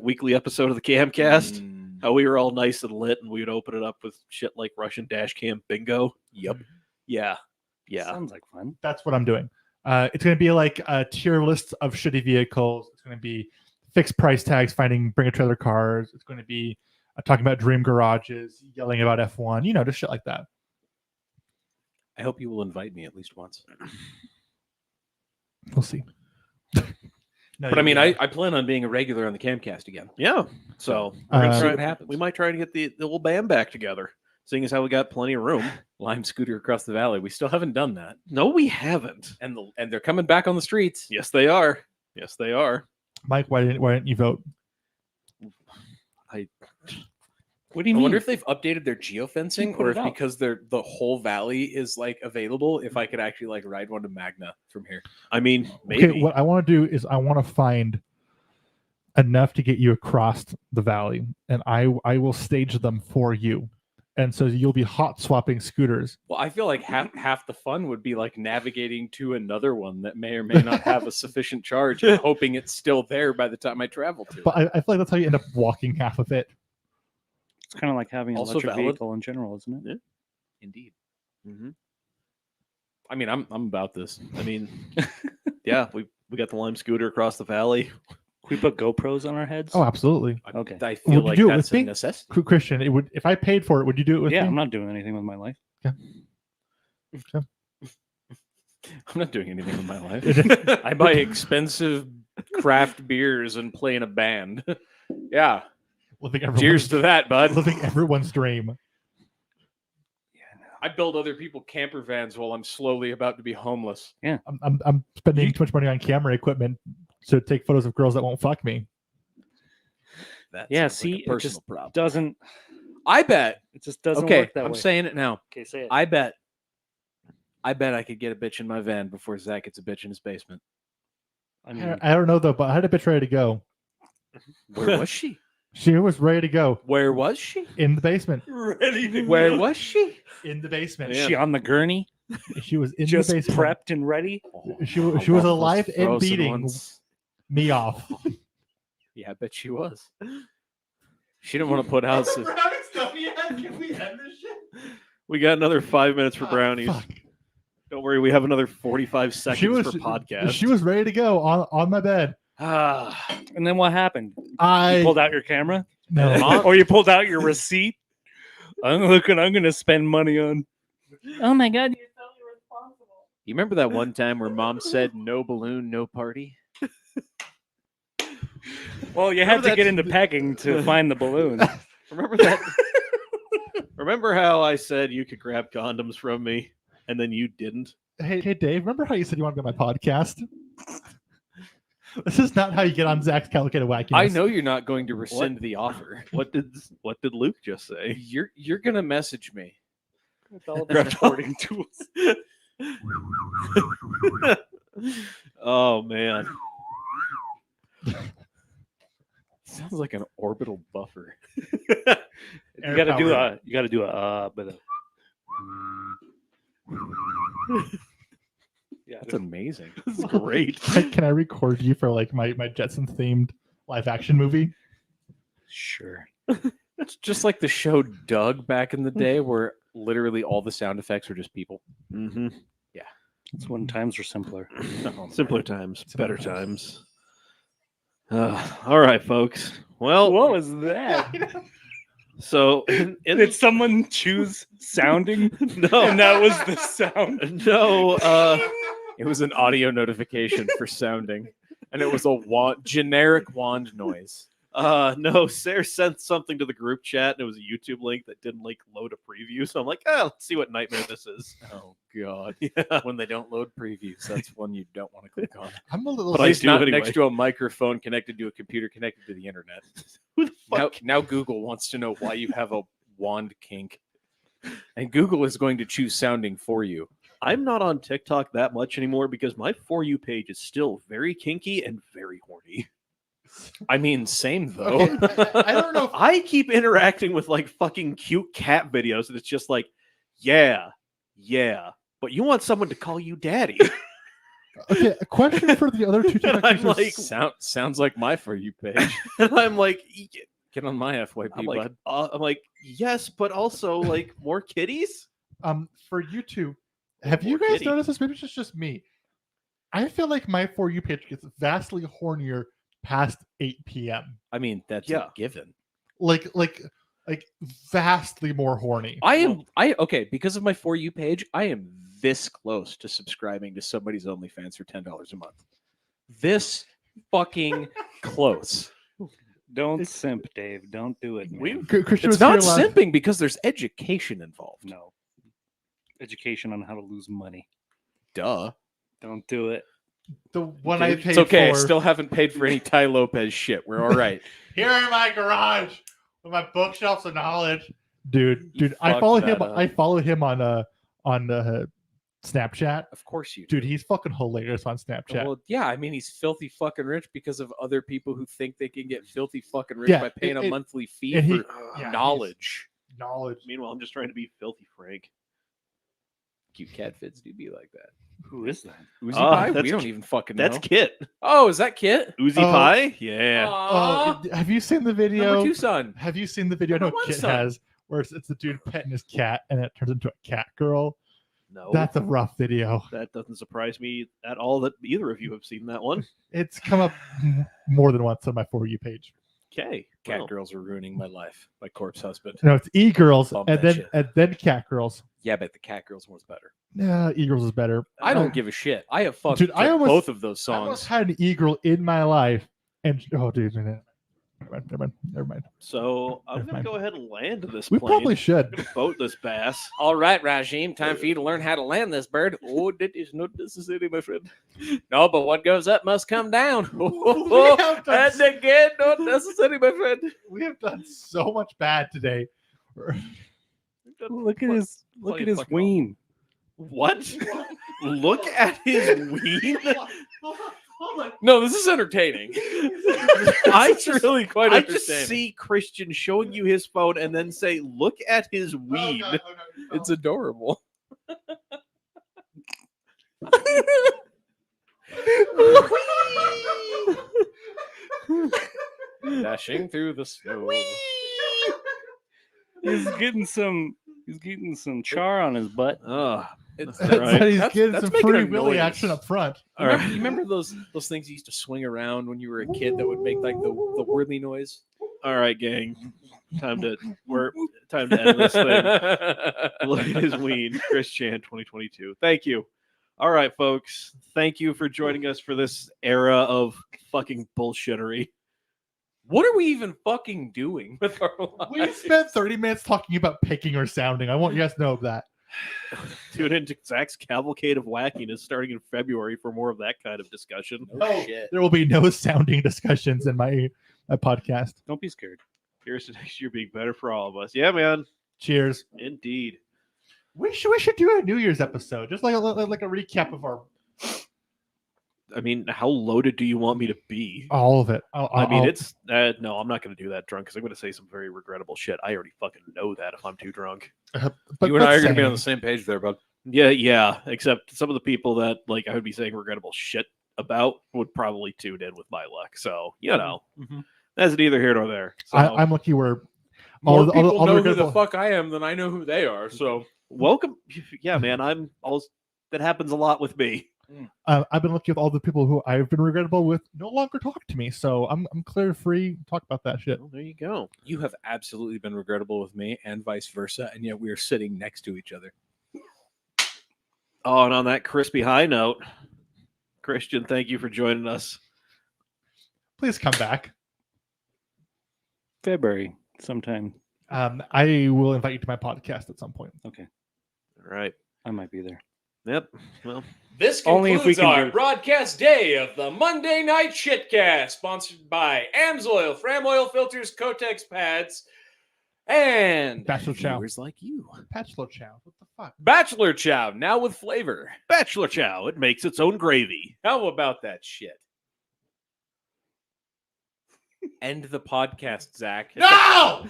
Speaker 3: weekly episode of the Camcast?
Speaker 4: Mm,
Speaker 3: How we were all nice and lit, and we would open it up with shit like Russian dash cam bingo.
Speaker 4: Yep.
Speaker 3: Yeah. Yeah.
Speaker 8: Sounds like fun.
Speaker 1: That's what I'm doing. It's going to be like a tier list of shitty vehicles. It's going to be fixed price tags, finding bring a trailer cars. It's going to be talking about dream garages, yelling about F1, just shit like that.
Speaker 4: I hope you will invite me at least once.
Speaker 1: We'll see. No,
Speaker 4: But I
Speaker 1: you-
Speaker 4: mean, I plan on being a regular on the Camcast again.
Speaker 3: Yeah. So
Speaker 1: Uh,
Speaker 3: we're gonna
Speaker 4: See
Speaker 3: try-
Speaker 4: what happens.
Speaker 3: we might try to get the little band back together, seeing as how we got plenty of room.
Speaker 4: Lime scooter across the valley. We still haven't done that,
Speaker 3: No, we haven't.
Speaker 4: and they're coming back on the streets.
Speaker 3: Yes, they are. Yes, they are.
Speaker 1: Mike, why didn't you vote?
Speaker 8: What do you
Speaker 4: I
Speaker 8: mean?
Speaker 4: wonder if they've updated their geofencing,
Speaker 8: put
Speaker 4: or
Speaker 8: it
Speaker 4: if
Speaker 8: out?
Speaker 4: because the whole valley is like available, if I could actually like ride one to Magna from here.
Speaker 3: I mean, maybe.
Speaker 1: Okay, what I want to do is I want to find enough to get you across the valley, and I will stage them for you, and so you'll be hot swapping scooters.
Speaker 4: Well, I feel like half the fun would be like navigating to another one that may or may not have a sufficient charge, and hoping it's still there by the time I travel to.
Speaker 1: But I feel like that's how you end up walking half of it.
Speaker 8: It's kind of like having an
Speaker 4: Also
Speaker 8: electric
Speaker 4: valid.
Speaker 8: vehicle in general, isn't it?
Speaker 4: Indeed.
Speaker 3: Mhm.
Speaker 4: I mean, I'm about this.
Speaker 3: I mean, yeah, we got the Lime scooter across the valley.
Speaker 8: Can we put GoPros on our heads?
Speaker 1: Oh, absolutely,
Speaker 8: Okay.
Speaker 4: I feel
Speaker 1: Would you
Speaker 4: like
Speaker 1: do it
Speaker 4: that's
Speaker 1: with
Speaker 4: a
Speaker 1: me?
Speaker 4: necessity.
Speaker 1: Christian. It would if I paid for it. Would you do it with
Speaker 8: Yeah,
Speaker 1: me?
Speaker 8: I'm not doing anything with my life.
Speaker 4: I'm not doing anything with my life. I buy expensive craft beers and play in a band. Yeah.
Speaker 1: Living everyone's,
Speaker 4: Cheers to that, bud.
Speaker 1: living everyone's dream.
Speaker 4: I build other people camper vans while I'm slowly about to be homeless.
Speaker 1: I'm spending too much money on camera equipment to take photos of girls that won't fuck me.
Speaker 4: That
Speaker 8: Yeah,
Speaker 4: sounds like a
Speaker 8: see, it
Speaker 4: personal
Speaker 8: just
Speaker 4: problem.
Speaker 8: doesn't.
Speaker 4: I bet.
Speaker 8: It just doesn't
Speaker 4: Okay,
Speaker 8: work that
Speaker 4: I'm
Speaker 8: way.
Speaker 4: saying it now.
Speaker 8: Okay, say it.
Speaker 4: I bet I could get a bitch in my van before Zach gets a bitch in his basement.
Speaker 8: I mean,
Speaker 1: I don't know though, but I had a bitch ready to go.
Speaker 4: Where was she?
Speaker 1: She was ready to go
Speaker 4: Where was she?
Speaker 1: in the basement.
Speaker 3: Ready to
Speaker 4: Where was she?
Speaker 1: In the basement.
Speaker 8: is she on the gurney,
Speaker 1: She was in
Speaker 8: just
Speaker 1: the basement.
Speaker 8: prepped and ready?
Speaker 1: She was alive and
Speaker 4: Frozen
Speaker 1: beating
Speaker 4: ones.
Speaker 1: me off.
Speaker 4: Yeah, I bet she was. She didn't want to put out.
Speaker 3: We got another 5 minutes for brownies.
Speaker 1: Fuck.
Speaker 3: Don't worry, we have another 45 seconds for podcast.
Speaker 1: She was ready to go on my bed.
Speaker 3: Ah,
Speaker 8: And then what happened? You
Speaker 1: I
Speaker 8: pulled out your camera,
Speaker 1: no.
Speaker 8: or you pulled out your receipt. I'm going to spend money on. Oh my god!
Speaker 4: You remember that one time where Mom said no balloon, no party?
Speaker 8: Well, you had
Speaker 3: Remember
Speaker 8: to get
Speaker 3: that-
Speaker 8: into pegging to find the balloon.
Speaker 3: remember that? Remember how I said you could grab condoms from me and then you didn't?
Speaker 1: Hey Dave, remember how you said you wanted to be on my podcast? This is not how you get on Zach's calculated wackiness.
Speaker 4: I know you're not going to rescind the offer.
Speaker 3: What did Luke just say?
Speaker 4: You're gonna message me.
Speaker 8: With all the recording tools.
Speaker 3: Oh man.
Speaker 4: Sounds like an orbital buffer.
Speaker 8: You gotta do a bit of. Yeah,
Speaker 4: That's amazing.
Speaker 3: This is great.
Speaker 1: Can I record you for like my Jetsons themed live action movie?
Speaker 8: sure.
Speaker 4: It's just like the show Doug back in the day, where literally all the sound effects are just people.
Speaker 3: Mm-hmm.
Speaker 8: That's when times were simpler.
Speaker 3: Simpler times, better times. All right, folks. Well,
Speaker 8: What was that?
Speaker 3: so
Speaker 8: Did someone choose sounding?
Speaker 3: no,
Speaker 8: And that was the sound.
Speaker 3: no.
Speaker 4: It was an audio notification for sounding, and it was a generic wand noise.
Speaker 3: No, Sarah sent something to the group chat, and it was a YouTube link that didn't like load a preview. So I'm like, let's see what nightmare this is.
Speaker 4: Oh God!
Speaker 3: Yeah.
Speaker 4: When they don't load previews, that's one you don't want to click on.
Speaker 1: I'm a little.
Speaker 3: But
Speaker 4: At
Speaker 3: I
Speaker 4: least
Speaker 3: do
Speaker 4: not
Speaker 3: anyway.
Speaker 4: next to a microphone connected to a computer connected to the internet.
Speaker 3: Who the fuck?
Speaker 4: Now Google wants to know why you have a wand kink, and Google is going to choose sounding for you.
Speaker 3: I'm not on TikTok that much anymore because my For You page is still very kinky and very horny.
Speaker 4: I mean, same though.
Speaker 1: Okay, I don't know. If,
Speaker 3: I keep interacting with like fucking cute cat videos, and it's just like, yeah, but you want someone to call you daddy.
Speaker 1: okay, a question for the other two
Speaker 3: And
Speaker 1: TikTok
Speaker 3: I'm
Speaker 1: users.
Speaker 3: like-
Speaker 4: Sounds like my For You page.
Speaker 3: And I'm like,
Speaker 4: Get on my FYP, bud.
Speaker 3: I'm like, yes, but also like more kitties.
Speaker 1: For you two, have you
Speaker 3: More
Speaker 1: guys
Speaker 3: kitty.
Speaker 1: noticed this? Maybe it's just me. I feel like my For You page gets vastly hornier past 8 p.m.
Speaker 4: I mean, that's
Speaker 3: Yeah.
Speaker 4: a given.
Speaker 1: Like vastly more horny.
Speaker 4: Okay, because of my For You page, I am this close to subscribing to somebody's OnlyFans for $10 a month. This fucking close.
Speaker 8: Don't simp, Dave. Don't do it. Man.
Speaker 1: Christian
Speaker 4: It's
Speaker 1: was
Speaker 4: not
Speaker 1: here last-
Speaker 4: simping because there's education involved.
Speaker 8: No. Education on how to lose money.
Speaker 4: Duh.
Speaker 8: Don't do it.
Speaker 1: The one I paid
Speaker 4: It's okay.
Speaker 1: for.
Speaker 4: I still haven't paid for any Ty Lopez shit. We're all right.
Speaker 1: Here in my garage with my bookshelves of knowledge. Dude, I
Speaker 4: fucked
Speaker 1: follow
Speaker 4: that
Speaker 1: him.
Speaker 4: up.
Speaker 1: I follow him on Snapchat.
Speaker 4: Of course you do.
Speaker 1: Dude, he's fucking hilarious on Snapchat.
Speaker 4: Well, yeah, I mean, he's filthy fucking rich because of other people who think they can get filthy fucking rich
Speaker 1: Yeah,
Speaker 4: by paying a
Speaker 1: it-
Speaker 4: monthly fee
Speaker 1: and
Speaker 4: for
Speaker 1: he- yeah, he's-
Speaker 4: knowledge.
Speaker 1: Knowledge.
Speaker 3: Meanwhile, I'm just trying to be filthy Frank.
Speaker 4: Cute cat fits do be like that.
Speaker 8: Who is that?
Speaker 4: Uzi
Speaker 3: Ah,
Speaker 4: Pie?
Speaker 3: that's
Speaker 4: We don't
Speaker 3: Ki-
Speaker 4: even fucking
Speaker 3: That's
Speaker 4: know.
Speaker 3: Kit.
Speaker 4: Oh, is that Kit?
Speaker 3: Uzi
Speaker 1: Oh.
Speaker 3: Pie? Yeah.
Speaker 4: Aw,
Speaker 1: Have you seen the video?
Speaker 4: number two son.
Speaker 1: Have you seen the video? I know
Speaker 4: Number one
Speaker 1: Kit
Speaker 4: son.
Speaker 1: has, where it's the dude petting his cat and it turns into a cat girl.
Speaker 3: No.
Speaker 1: That's a rough video.
Speaker 3: That doesn't surprise me at all that either of you have seen that one.
Speaker 1: It's come up more than once on my For You page.
Speaker 3: Okay.
Speaker 4: Cat
Speaker 3: well,
Speaker 4: girls are ruining my life. My corpse husband.
Speaker 1: No, it's e-girls
Speaker 4: Bump
Speaker 1: and
Speaker 4: that
Speaker 1: then
Speaker 4: shit.
Speaker 1: cat girls.
Speaker 4: Yeah, but the cat girls one's better.
Speaker 1: Yeah, e-girls is better.
Speaker 4: I don't give a shit. I have fucked
Speaker 1: Dude, I almost-
Speaker 4: both of those
Speaker 1: I almost
Speaker 4: songs.
Speaker 1: had an e-girl in my life, and oh, dude, never mind.
Speaker 3: So I'm
Speaker 1: Never
Speaker 3: gonna
Speaker 1: mind.
Speaker 3: go ahead and land this
Speaker 1: We
Speaker 3: plane.
Speaker 1: probably
Speaker 3: I'm
Speaker 1: should.
Speaker 3: gonna boat this bass.
Speaker 4: All right, Rajim, time for you to learn how to land this bird. Oh, that is not necessary, my friend. No, but what goes up must come down.
Speaker 1: have done
Speaker 4: And again, not necessary, my friend.
Speaker 1: We have done so much bad today.
Speaker 8: Look at his
Speaker 3: plenty of fucking
Speaker 8: ween.
Speaker 3: What? Look at his ween.
Speaker 4: No, this is entertaining.
Speaker 3: It's
Speaker 4: really quite
Speaker 3: I
Speaker 4: entertaining.
Speaker 3: just see Christian showing you his phone and then say, "Look at his ween."
Speaker 4: It's adorable. Dashing through the snow.
Speaker 8: He's getting some char on his butt.
Speaker 4: It's
Speaker 3: That's
Speaker 1: That's
Speaker 3: right.
Speaker 1: right. He's
Speaker 4: That's-
Speaker 1: getting
Speaker 4: that's
Speaker 1: some
Speaker 4: making
Speaker 1: free
Speaker 4: a
Speaker 1: willy
Speaker 4: noise.
Speaker 1: action up front.
Speaker 3: All right.
Speaker 4: You remember those things you used to swing around when you were a kid that would make like the whirly noise?
Speaker 3: All right, gang. Time to end this thing. Look at his ween, Chris Chan 2022. Thank you. All right, folks. Thank you for joining us for this era of fucking bullshittery.
Speaker 4: What are we even fucking doing with our lives?
Speaker 1: We spent 30 minutes talking about picking or sounding. I want you guys to know that.
Speaker 3: Tune into Zach's Cavalcade of Wackiness starting in February for more of that kind of discussion.
Speaker 1: Oh, there will be no sounding discussions in my podcast.
Speaker 8: Don't be scared.
Speaker 3: Here's to next year being better for all of us. Yeah, man.
Speaker 1: Cheers.
Speaker 3: Indeed.
Speaker 1: We should do a New Year's episode, just like a recap of our
Speaker 3: I mean, how loaded do you want me to be?
Speaker 1: all of it.
Speaker 3: It's no, I'm not going to do that drunk because I'm going to say some very regrettable shit. I already fucking know that if I'm too drunk.
Speaker 1: But
Speaker 4: You and I are going to be
Speaker 1: saying-
Speaker 4: on the same page there, bud.
Speaker 3: Yeah. Except some of the people that like I would be saying regrettable shit about would probably tune in with my luck. So that's neither here nor there. So,
Speaker 1: I'm lucky we're
Speaker 4: More
Speaker 1: all the
Speaker 4: people know who the
Speaker 1: regrettable-
Speaker 4: fuck I am than I know who they are. So
Speaker 3: welcome. Yeah, man. That happens a lot with me.
Speaker 1: I've been lucky with all the people who I've been regrettable with no longer talk to me, so I'm clear free to talk about that shit.
Speaker 3: Well, there you go.
Speaker 4: you have absolutely been regrettable with me, and vice versa, and yet we are sitting next to each other.
Speaker 3: Oh, and on that crispy high note, Christian, thank you for joining us.
Speaker 1: Please come back.
Speaker 8: February sometime.
Speaker 1: I will invite you to my podcast at some point.
Speaker 8: Okay,
Speaker 3: All right.
Speaker 8: I might be there.
Speaker 3: Yep. Well,
Speaker 4: This
Speaker 8: Only if we
Speaker 4: concludes
Speaker 8: can
Speaker 4: our
Speaker 8: do-
Speaker 4: broadcast day of the Monday Night Shitcast, sponsored by Amsoil, Fram Oil Filters, Kotex Pads, and
Speaker 1: Bachelor Chow.
Speaker 4: viewers like you.
Speaker 1: Bachelor Chow. What the fuck?
Speaker 4: Bachelor Chow, now with flavor.
Speaker 3: Bachelor Chow, it makes its own gravy.
Speaker 4: How about that shit? End the podcast, Zach.
Speaker 1: No!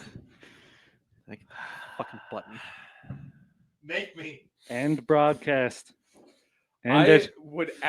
Speaker 3: Fucking button.
Speaker 1: Make me.
Speaker 8: End broadcast. End
Speaker 4: I
Speaker 8: it.
Speaker 4: would